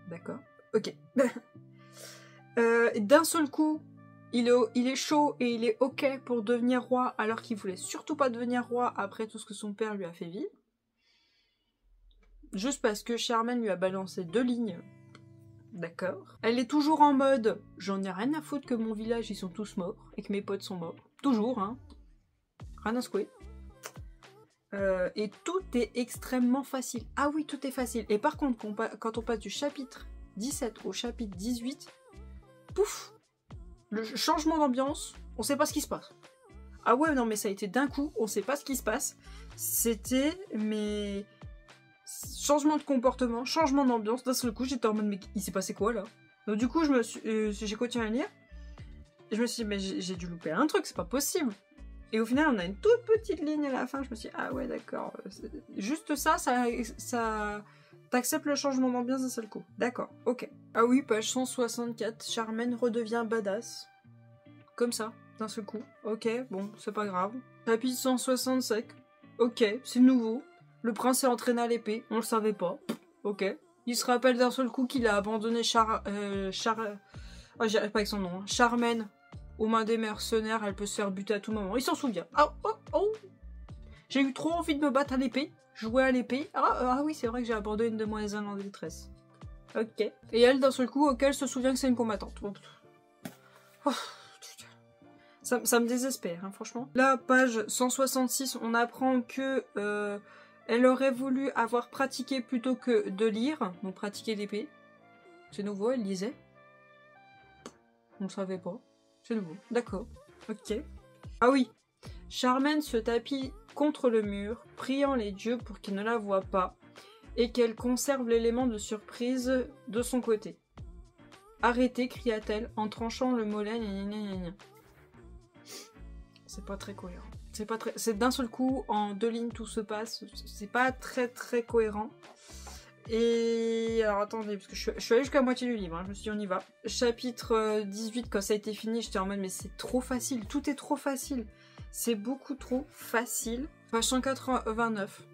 D'accord? Ok. D'un seul coup, il est chaud et il est ok pour devenir roi alors qu'il voulait surtout pas devenir roi après tout ce que son père lui a fait vivre. Juste parce que Charmaine lui a balancé 2 lignes. D'accord. Elle est toujours en mode j'en ai rien à foutre que mon village ils sont tous morts et que mes potes sont morts. Toujours, hein. Rien à secouer. Et tout est extrêmement facile. Ah oui, tout est facile. Et par contre, quand on passe du chapitre 17 au chapitre 18, pouf, le changement d'ambiance, on sait pas ce qui se passe. Ah ouais, non mais ça a été d'un coup, on sait pas ce qui se passe. C'était, mais... changement de comportement, changement d'ambiance. D'un seul coup, j'étais en mode, mais il s'est passé quoi là? Donc du coup, j'ai continué à lire. Et je me suis dit, mais j'ai dû louper un truc, c'est pas possible. Et au final, on a une toute petite ligne à la fin. Je me suis dit, ah ouais, d'accord. Juste ça t'acceptes le changement d'ambiance d'un seul coup. D'accord, ok. Ah oui, page 164, Charmaine redevient badass. Comme ça, d'un seul coup. Ok, bon, c'est pas grave. Chapitre 165. Ok, c'est nouveau. Le prince est entraîné à l'épée, on le savait pas. Ok. Il se rappelle d'un seul coup qu'il a abandonné j'y arrive pas avec son nom. Hein. Charmaine aux mains des mercenaires, elle peut se faire buter à tout moment. Il s'en souvient. Oh. J'ai eu trop envie de me battre à l'épée. Jouer à l'épée. Ah oui, c'est vrai que j'ai abandonné une demoiselle en détresse. Ok. Et elle, d'un seul coup, elle se souvient que c'est une combattante. Oh. Ça me désespère, hein, franchement. Là, page 166, on apprend que elle aurait voulu avoir pratiqué plutôt que de lire, donc pratiquer l'épée. C'est nouveau, elle lisait. On ne savait pas. C'est nouveau, d'accord. Ok. Ah oui, Charmaine se tapit contre le mur, priant les dieux pour qu'ils ne la voient pas, et qu'elle conserve l'élément de surprise de son côté. Arrêtez, cria-t-elle, en tranchant le mollet, C'est pas très cohérent. C'est d'un seul coup, en 2 lignes, tout se passe. C'est pas très très cohérent. Et alors attendez, parce que je suis allée jusqu'à la moitié du livre, hein. Je me suis dit on y va. Chapitre 18, quand ça a été fini, j'étais en mode mais c'est trop facile, tout est trop facile. C'est beaucoup trop facile. Page 189.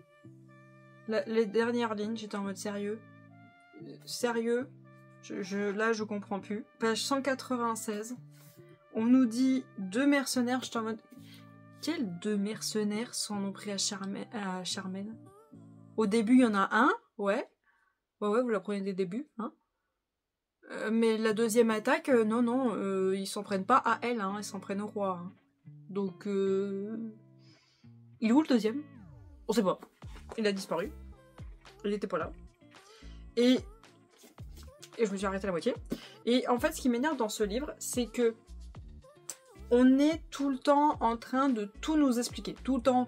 Les dernières lignes, j'étais en mode sérieux. Sérieux, là je comprends plus. Page 196. On nous dit 2 mercenaires, j'étais en mode... Quels 2 mercenaires s'en ont pris à Charmaine? Au début, il y en a un, ouais. Ouais, vous la prenez dès le début, hein. Mais la deuxième attaque, non, ils s'en prennent pas à elle, hein, ils s'en prennent au roi. Hein. Donc, il est où le deuxième? On sait pas. Il a disparu. Il était pas là. Et je me suis arrêtée à la moitié. Et en fait, ce qui m'énerve dans ce livre, c'est que on est tout le temps en train de tout nous expliquer. Tout le temps.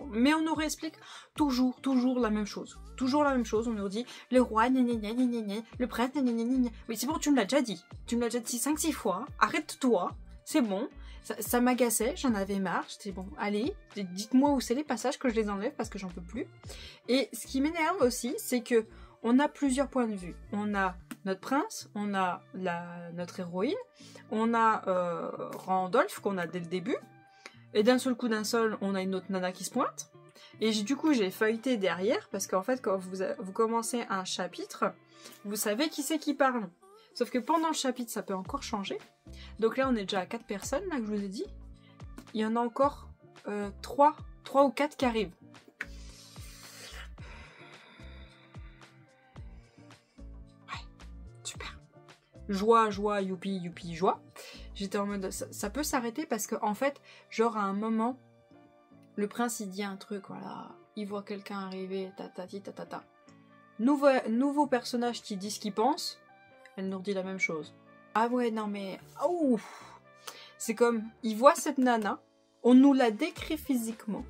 Mais on nous réexplique toujours la même chose. Toujours la même chose. On nous dit le roi, le prince, mais c'est bon, tu me l'as déjà dit. Tu me l'as déjà dit 5-6 fois. Arrête-toi. C'est bon. Ça m'agaçait. J'en avais marre. J'étais bon, allez, dites-moi où c'est les passages que je les enlève parce que j'en peux plus. Et ce qui m'énerve aussi, c'est que on a plusieurs points de vue. On a notre prince, on a notre héroïne, on a Randolph qu'on a dès le début, et d'un seul coup on a une autre nana qui se pointe. Et du coup j'ai feuilleté derrière, parce qu'en fait quand vous commencez un chapitre, vous savez qui c'est qui parle. Sauf que pendant le chapitre ça peut encore changer. Donc là on est déjà à 4 personnes, là que je vous ai dit. Il y en a encore 3 ou 4 qui arrivent. Ouais, super. Joie, joie, youpi, youpi, joie. J'étais en mode, ça peut s'arrêter parce que, en fait, genre à un moment, le prince il dit un truc, voilà, il voit quelqu'un arriver, tatati, tatata. Nouveau personnage qui dit ce qu'il pense, elle nous redit la même chose. Ah ouais, non mais, ouf. C'est comme, il voit cette nana, on nous la décrit physiquement.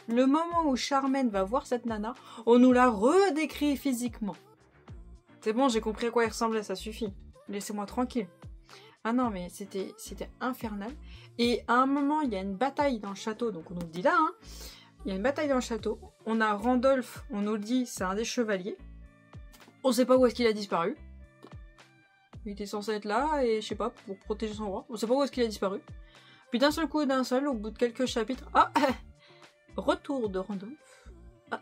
Le moment où Charmaine va voir cette nana, on nous la redécrit physiquement. C'est bon, j'ai compris à quoi elle ressemblait, ça suffit. Laissez-moi tranquille. Ah non, mais c'était infernal. Et à un moment, il y a une bataille dans le château, donc on nous le dit là, hein. Il y a une bataille dans le château. On a Randolph, on nous le dit, c'est un des chevaliers. On sait pas où est-ce qu'il a disparu. Il était censé être là, et je sais pas, pour protéger son roi. On sait pas où est-ce qu'il a disparu. Puis d'un seul coup, au bout de quelques chapitres... Ah retour de Randolph. Ah,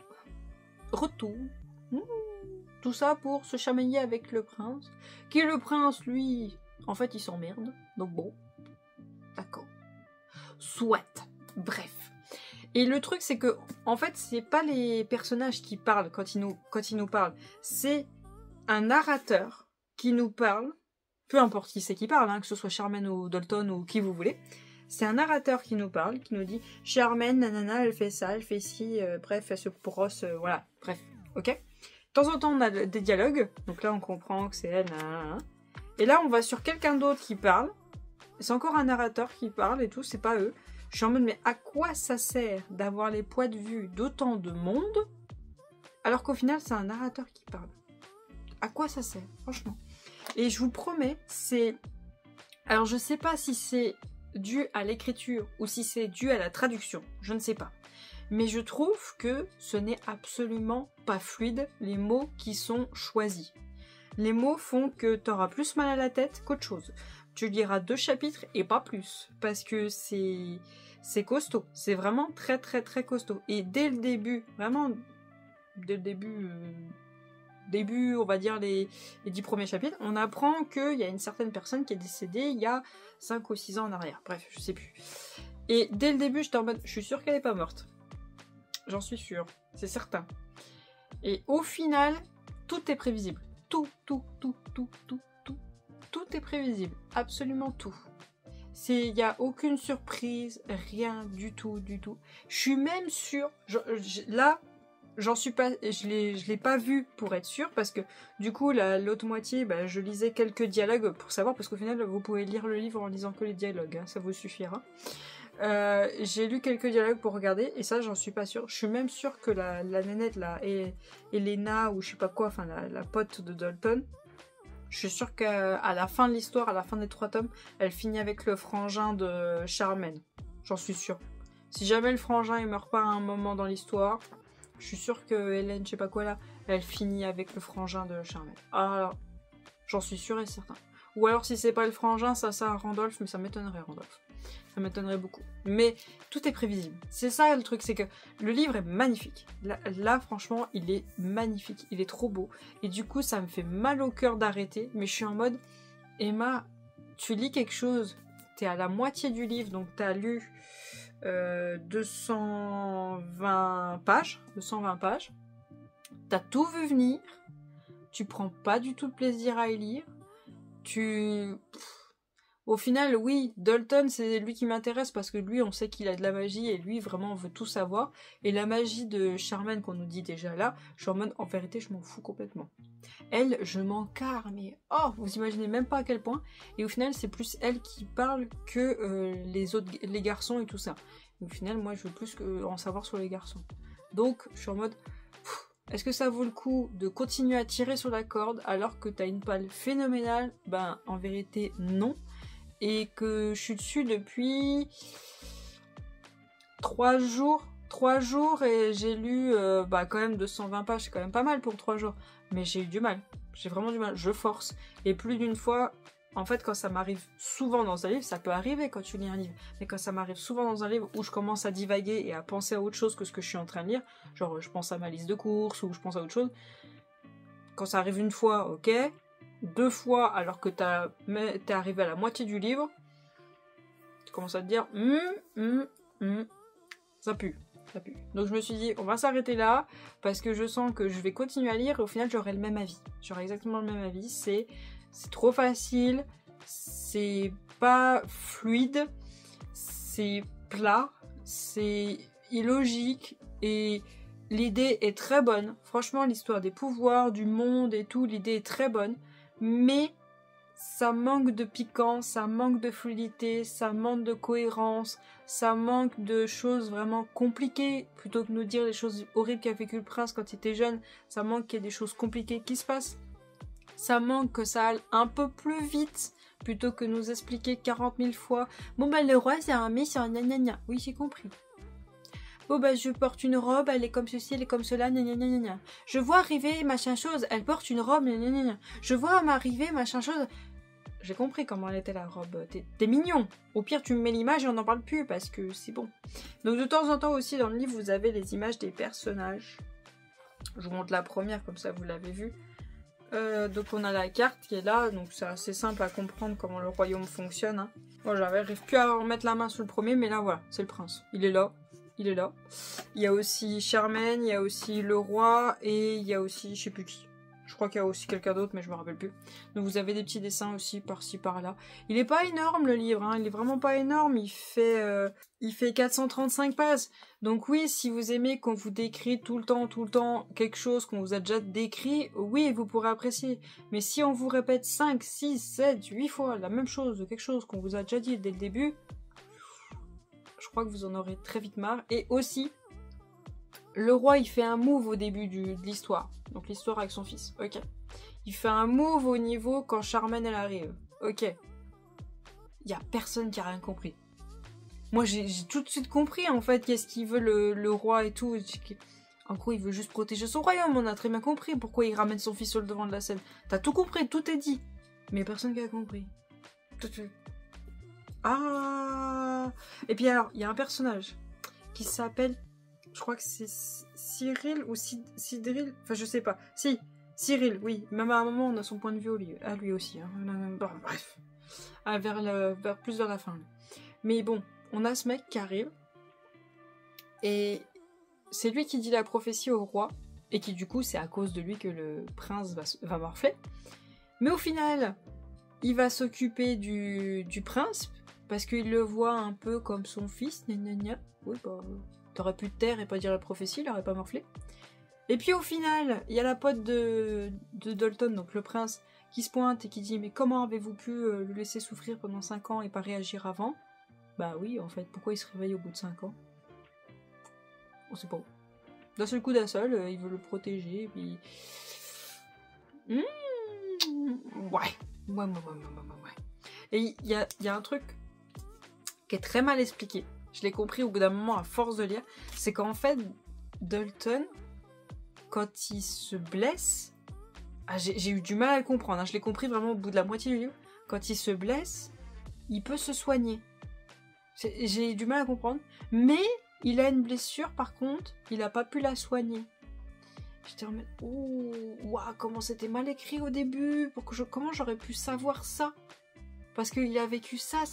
retour. Tout ça pour se chamailler avec le prince. Qui le prince, lui, en fait, il s'emmerde. Donc bon, d'accord. Soit. Bref. Et le truc, c'est que, en fait, c'est pas les personnages qui parlent quand ils nous parlent. C'est un narrateur qui nous parle, peu importe qui c'est qui parle, hein, que ce soit Charmaine ou Dalton ou qui vous voulez. C'est un narrateur qui nous parle, qui nous dit « Charmaine, nanana, elle fait ça, elle fait ci, bref, elle se brosse, voilà, bref, ok ?» De temps en temps, on a des dialogues, donc là, on comprend que c'est elle, nanana. Et là, on va sur quelqu'un d'autre qui parle, c'est encore un narrateur qui parle et tout, c'est pas eux. Je suis en mode, mais à quoi ça sert d'avoir les points de vue d'autant de monde, alors qu'au final, c'est un narrateur qui parle? À quoi ça sert, franchement? Et je vous promets, c'est... Alors, je sais pas si c'est dû à l'écriture ou si c'est dû à la traduction, je ne sais pas. Mais je trouve que ce n'est absolument pas fluide, les mots qui sont choisis. Les mots font que tu auras plus mal à la tête qu'autre chose. Tu liras 2 chapitres et pas plus, parce que c'est costaud. C'est vraiment très très très costaud. Et dès le début, vraiment, dès le début, on va dire les 10 premiers chapitres, on apprend qu'il y a une certaine personne qui est décédée il y a 5 ou 6 ans en arrière. Bref, je sais plus. Et dès le début, j'étais en mode, je suis sûre qu'elle est pas morte. J'en suis sûre, c'est certain. Et au final, tout est prévisible. Tout est prévisible. Absolument tout. Il n'y a aucune surprise, rien du tout. Je suis même sûre, là, j'en suis pas, je l'ai pas vu pour être sûre, parce que du coup, l'autre moitié, bah, je lisais quelques dialogues pour savoir, parce qu'au final, vous pouvez lire le livre en lisant que les dialogues, hein, ça vous suffira. J'ai lu quelques dialogues pour regarder, et ça, j'en suis pas sûre. Je suis même sûre que la nénette, là, Elena, ou je sais pas quoi, enfin, la pote de Dalton, je suis sûre qu'à la fin de l'histoire, à la fin des 3 tomes, elle finit avec le frangin de Charmaine. J'en suis sûre. Si jamais le frangin il meurt pas à un moment dans l'histoire, je suis sûre que Hélène, je sais pas quoi là, elle finit avec le frangin de Charmaine. Alors, j'en suis sûre et certain. Ou alors si c'est pas le frangin, ça sert à Randolph, mais ça m'étonnerait Randolph. Ça m'étonnerait beaucoup. Mais tout est prévisible. C'est ça le truc, c'est que le livre est magnifique. Là, franchement, il est magnifique. Il est trop beau. Et du coup, ça me fait mal au cœur d'arrêter. Mais je suis en mode, Emma, tu lis quelque chose, t'es à la moitié du livre, donc t'as lu 220 pages. T'as tout vu venir. Tu prends pas du tout de plaisir à y lire. Au final, oui, Dalton, c'est lui qui m'intéresse parce que lui, on sait qu'il a de la magie et lui, vraiment, on veut tout savoir. Et la magie de Charmaine qu'on nous dit déjà là, je suis en mode, en vérité, je m'en fous complètement. Elle, je m'en carre, mais oh, vous imaginez même pas à quel point. Et au final, c'est plus elle qui parle que les garçons et tout ça. Et au final, moi, je veux plus en savoir sur les garçons. Donc, je suis en mode, est-ce que ça vaut le coup de continuer à tirer sur la corde alors que t'as une palle phénoménale? Ben, en vérité, non. Et que je suis dessus depuis 3 jours. 3 jours et j'ai lu quand même 220 pages, c'est quand même pas mal pour 3 jours. Mais j'ai eu du mal. J'ai vraiment du mal. Je force. Et plus d'une fois, en fait, quand ça m'arrive souvent dans un livre, ça peut arriver quand tu lis un livre, mais quand ça m'arrive souvent dans un livre où je commence à divaguer et à penser à autre chose que ce que je suis en train de lire, genre je pense à ma liste de courses ou je pense à autre chose, quand ça arrive une fois, ok, 2 fois alors que t'es arrivé à la moitié du livre, tu commences à te dire Ça pue. Ça pue. Donc je me suis dit, on va s'arrêter là, parce que je sens que je vais continuer à lire, et au final j'aurai le même avis. J'aurai exactement le même avis, c'est trop facile, c'est pas fluide, c'est plat, c'est illogique, et l'idée est très bonne. Franchement, l'histoire des pouvoirs, du monde et tout, l'idée est très bonne, mais ça manque de piquant, ça manque de fluidité, ça manque de cohérence, ça manque de choses vraiment compliquées, plutôt que de nous dire les choses horribles qu'a vécu le prince quand il était jeune, ça manque qu'il y ait des choses compliquées qui se passent. Ça manque que ça aille un peu plus vite, plutôt que nous expliquer 40 000 fois. Bon bah le roi c'est un méchant, gna gna gna. Oui j'ai compris. Bon bah je porte une robe, elle est comme ceci, elle est comme cela, gna gna gna gna. Je vois arriver machin chose, elle porte une robe, gna gna gna gna. Je vois m'arriver machin chose. J'ai compris comment elle était la robe. T'es mignon. Au pire, tu me mets l'image et on n'en parle plus parce que c'est bon. Donc de temps en temps aussi dans le livre, vous avez les images des personnages. Je vous montre la première, comme ça vous l'avez vue. Donc on a la carte qui est là, donc c'est assez simple à comprendre comment le royaume fonctionne. Hein. Bon, j'arrive plus à remettre la main sur le premier, mais là voilà, c'est le prince. Il est là. Il est là. Il y a aussi Charmaine, il y a aussi le roi et il y a aussi, je sais plus qui. Je crois qu'il y a aussi quelqu'un d'autre, mais je me rappelle plus. Donc vous avez des petits dessins aussi par-ci par-là. Il est pas énorme le livre, hein. Il est vraiment pas énorme. Il fait 435 pages. Donc oui, si vous aimez qu'on vous décrit tout le temps quelque chose qu'on vous a déjà décrit, oui, vous pourrez apprécier. Mais si on vous répète 5, 6, 7, 8 fois la même chose de quelque chose qu'on vous a déjà dit dès le début, je crois que vous en aurez très vite marre. Et aussi, le roi, il fait un move au début de l'histoire. Donc l'histoire avec son fils. Ok. Il fait un move au niveau quand Charmaine, elle arrive. Ok. Il y a personne qui a rien compris. Moi, j'ai tout de suite compris, en fait, qu'est-ce qu'il veut le roi et tout. En gros, il veut juste protéger son royaume. On a très bien compris pourquoi il ramène son fils sur le devant de la scène. T'as tout compris, tout est dit. Mais personne qui a compris. Ah. Et puis alors, il y a un personnage qui s'appelle... Je crois que c'est Cyril ou Cydril. Enfin, je sais pas. Si, Cyril, oui. Même à un moment, on a son point de vue à lui aussi. Hein. Bon, bref. Ah, plus vers la fin. Mais bon, on a ce mec qui arrive. Et c'est lui qui dit la prophétie au roi. Et qui, du coup, c'est à cause de lui que le prince va morfler. Mais au final, il va s'occuper du prince. Parce qu'il le voit un peu comme son fils. Gna gna gna. Oui, bah... T'aurais pu te taire et pas dire la prophétie, il aurait pas morflé. Et puis au final, il y a la pote de Dalton, donc le prince, qui se pointe et qui dit « Mais comment avez-vous pu le laisser souffrir pendant 5 ans et pas réagir avant ?» Bah oui, en fait, pourquoi il se réveille au bout de 5 ans? On sait pas. D'un seul coup, il veut le protéger, et puis... Ouais. Et il y a un truc qui est très mal expliqué. Je l'ai compris au bout d'un moment à force de lire, c'est qu'en fait, Dalton, quand il se blesse, j'ai eu du mal à le comprendre, hein, je l'ai compris vraiment au bout de la moitié du livre, quand il se blesse, il peut se soigner. J'ai eu du mal à comprendre, mais il a une blessure par contre, il n'a pas pu la soigner. J'étais en mode, oh, waouh, comment c'était mal écrit au début, comment j'aurais pu savoir ça? Parce qu'il a vécu ça,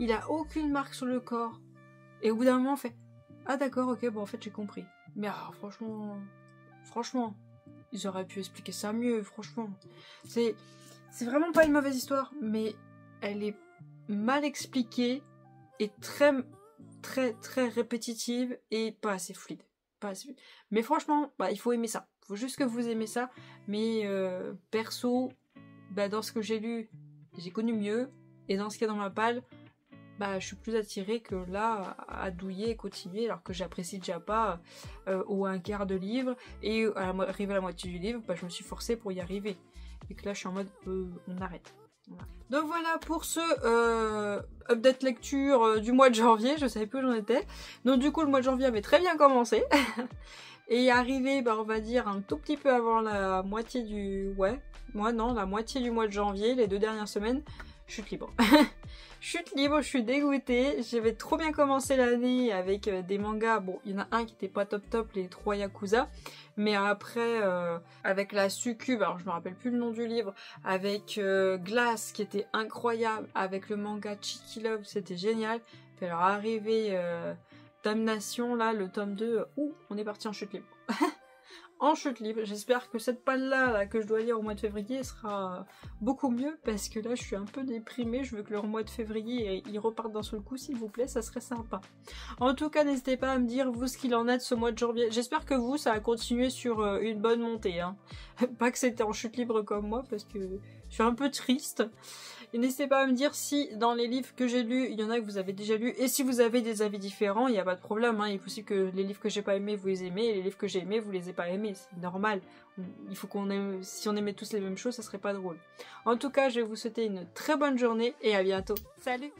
il a aucune marque sur le corps. Et au bout d'un moment, on fait ah d'accord, ok, bon en fait j'ai compris. Mais alors, franchement, ils auraient pu expliquer ça mieux, franchement. C'est vraiment pas une mauvaise histoire, mais elle est mal expliquée et très répétitive et pas assez fluide. Mais franchement, bah, il faut aimer ça. Il faut juste que vous aimez ça. Mais perso, bah, dans ce que j'ai lu, j'ai connu mieux. Et dans ce qu'il y a dans ma palle, bah, je suis plus attirée que là à douiller et continuer, alors que j'apprécie déjà pas au un quart de livre, et arrivé à la moitié du livre, bah, je me suis forcée pour y arriver. Et que là, je suis en mode, on arrête. Voilà. Donc voilà pour ce update lecture du mois de janvier, je savais plus où j'en étais. Donc du coup, le mois de janvier avait très bien commencé. Et arrivé, bah, on va dire, un tout petit peu avant la moitié du... la moitié du mois de janvier, les 2 dernières semaines, chute libre. Chute libre, je suis dégoûtée. J'avais trop bien commencé l'année avec des mangas. Bon, il y en a un qui était pas top, les 3 Yakuza. Mais après, avec la Succube, alors je me rappelle plus le nom du livre, avec Glace qui était incroyable, avec le manga Cheeky Love, c'était génial. Puis alors arrivé Damnation, là, le tome 2, ouh, on est parti en chute libre. En chute libre, j'espère que cette panne-là là, que je dois lire au mois de février sera beaucoup mieux, parce que là, je suis un peu déprimée, je veux que le mois de février, il reparte d'un seul coup, s'il vous plaît, ça serait sympa. En tout cas, n'hésitez pas à me dire, vous, ce qu'il en est de ce mois de janvier. J'espère que vous, ça a continué sur une bonne montée, hein. Pas que c'était en chute libre comme moi, parce que je suis un peu triste. Et n'hésitez pas à me dire si dans les livres que j'ai lus, il y en a que vous avez déjà lus. Et si vous avez des avis différents, il n'y a pas de problème, hein. Il est possible que les livres que j'ai pas aimés, vous les aimez. Et les livres que j'ai aimés, vous les avez pas aimés. C'est normal. Il faut qu'on aime... Si on aimait tous les mêmes choses, ça serait pas drôle. En tout cas, je vais vous souhaiter une très bonne journée et à bientôt. Salut!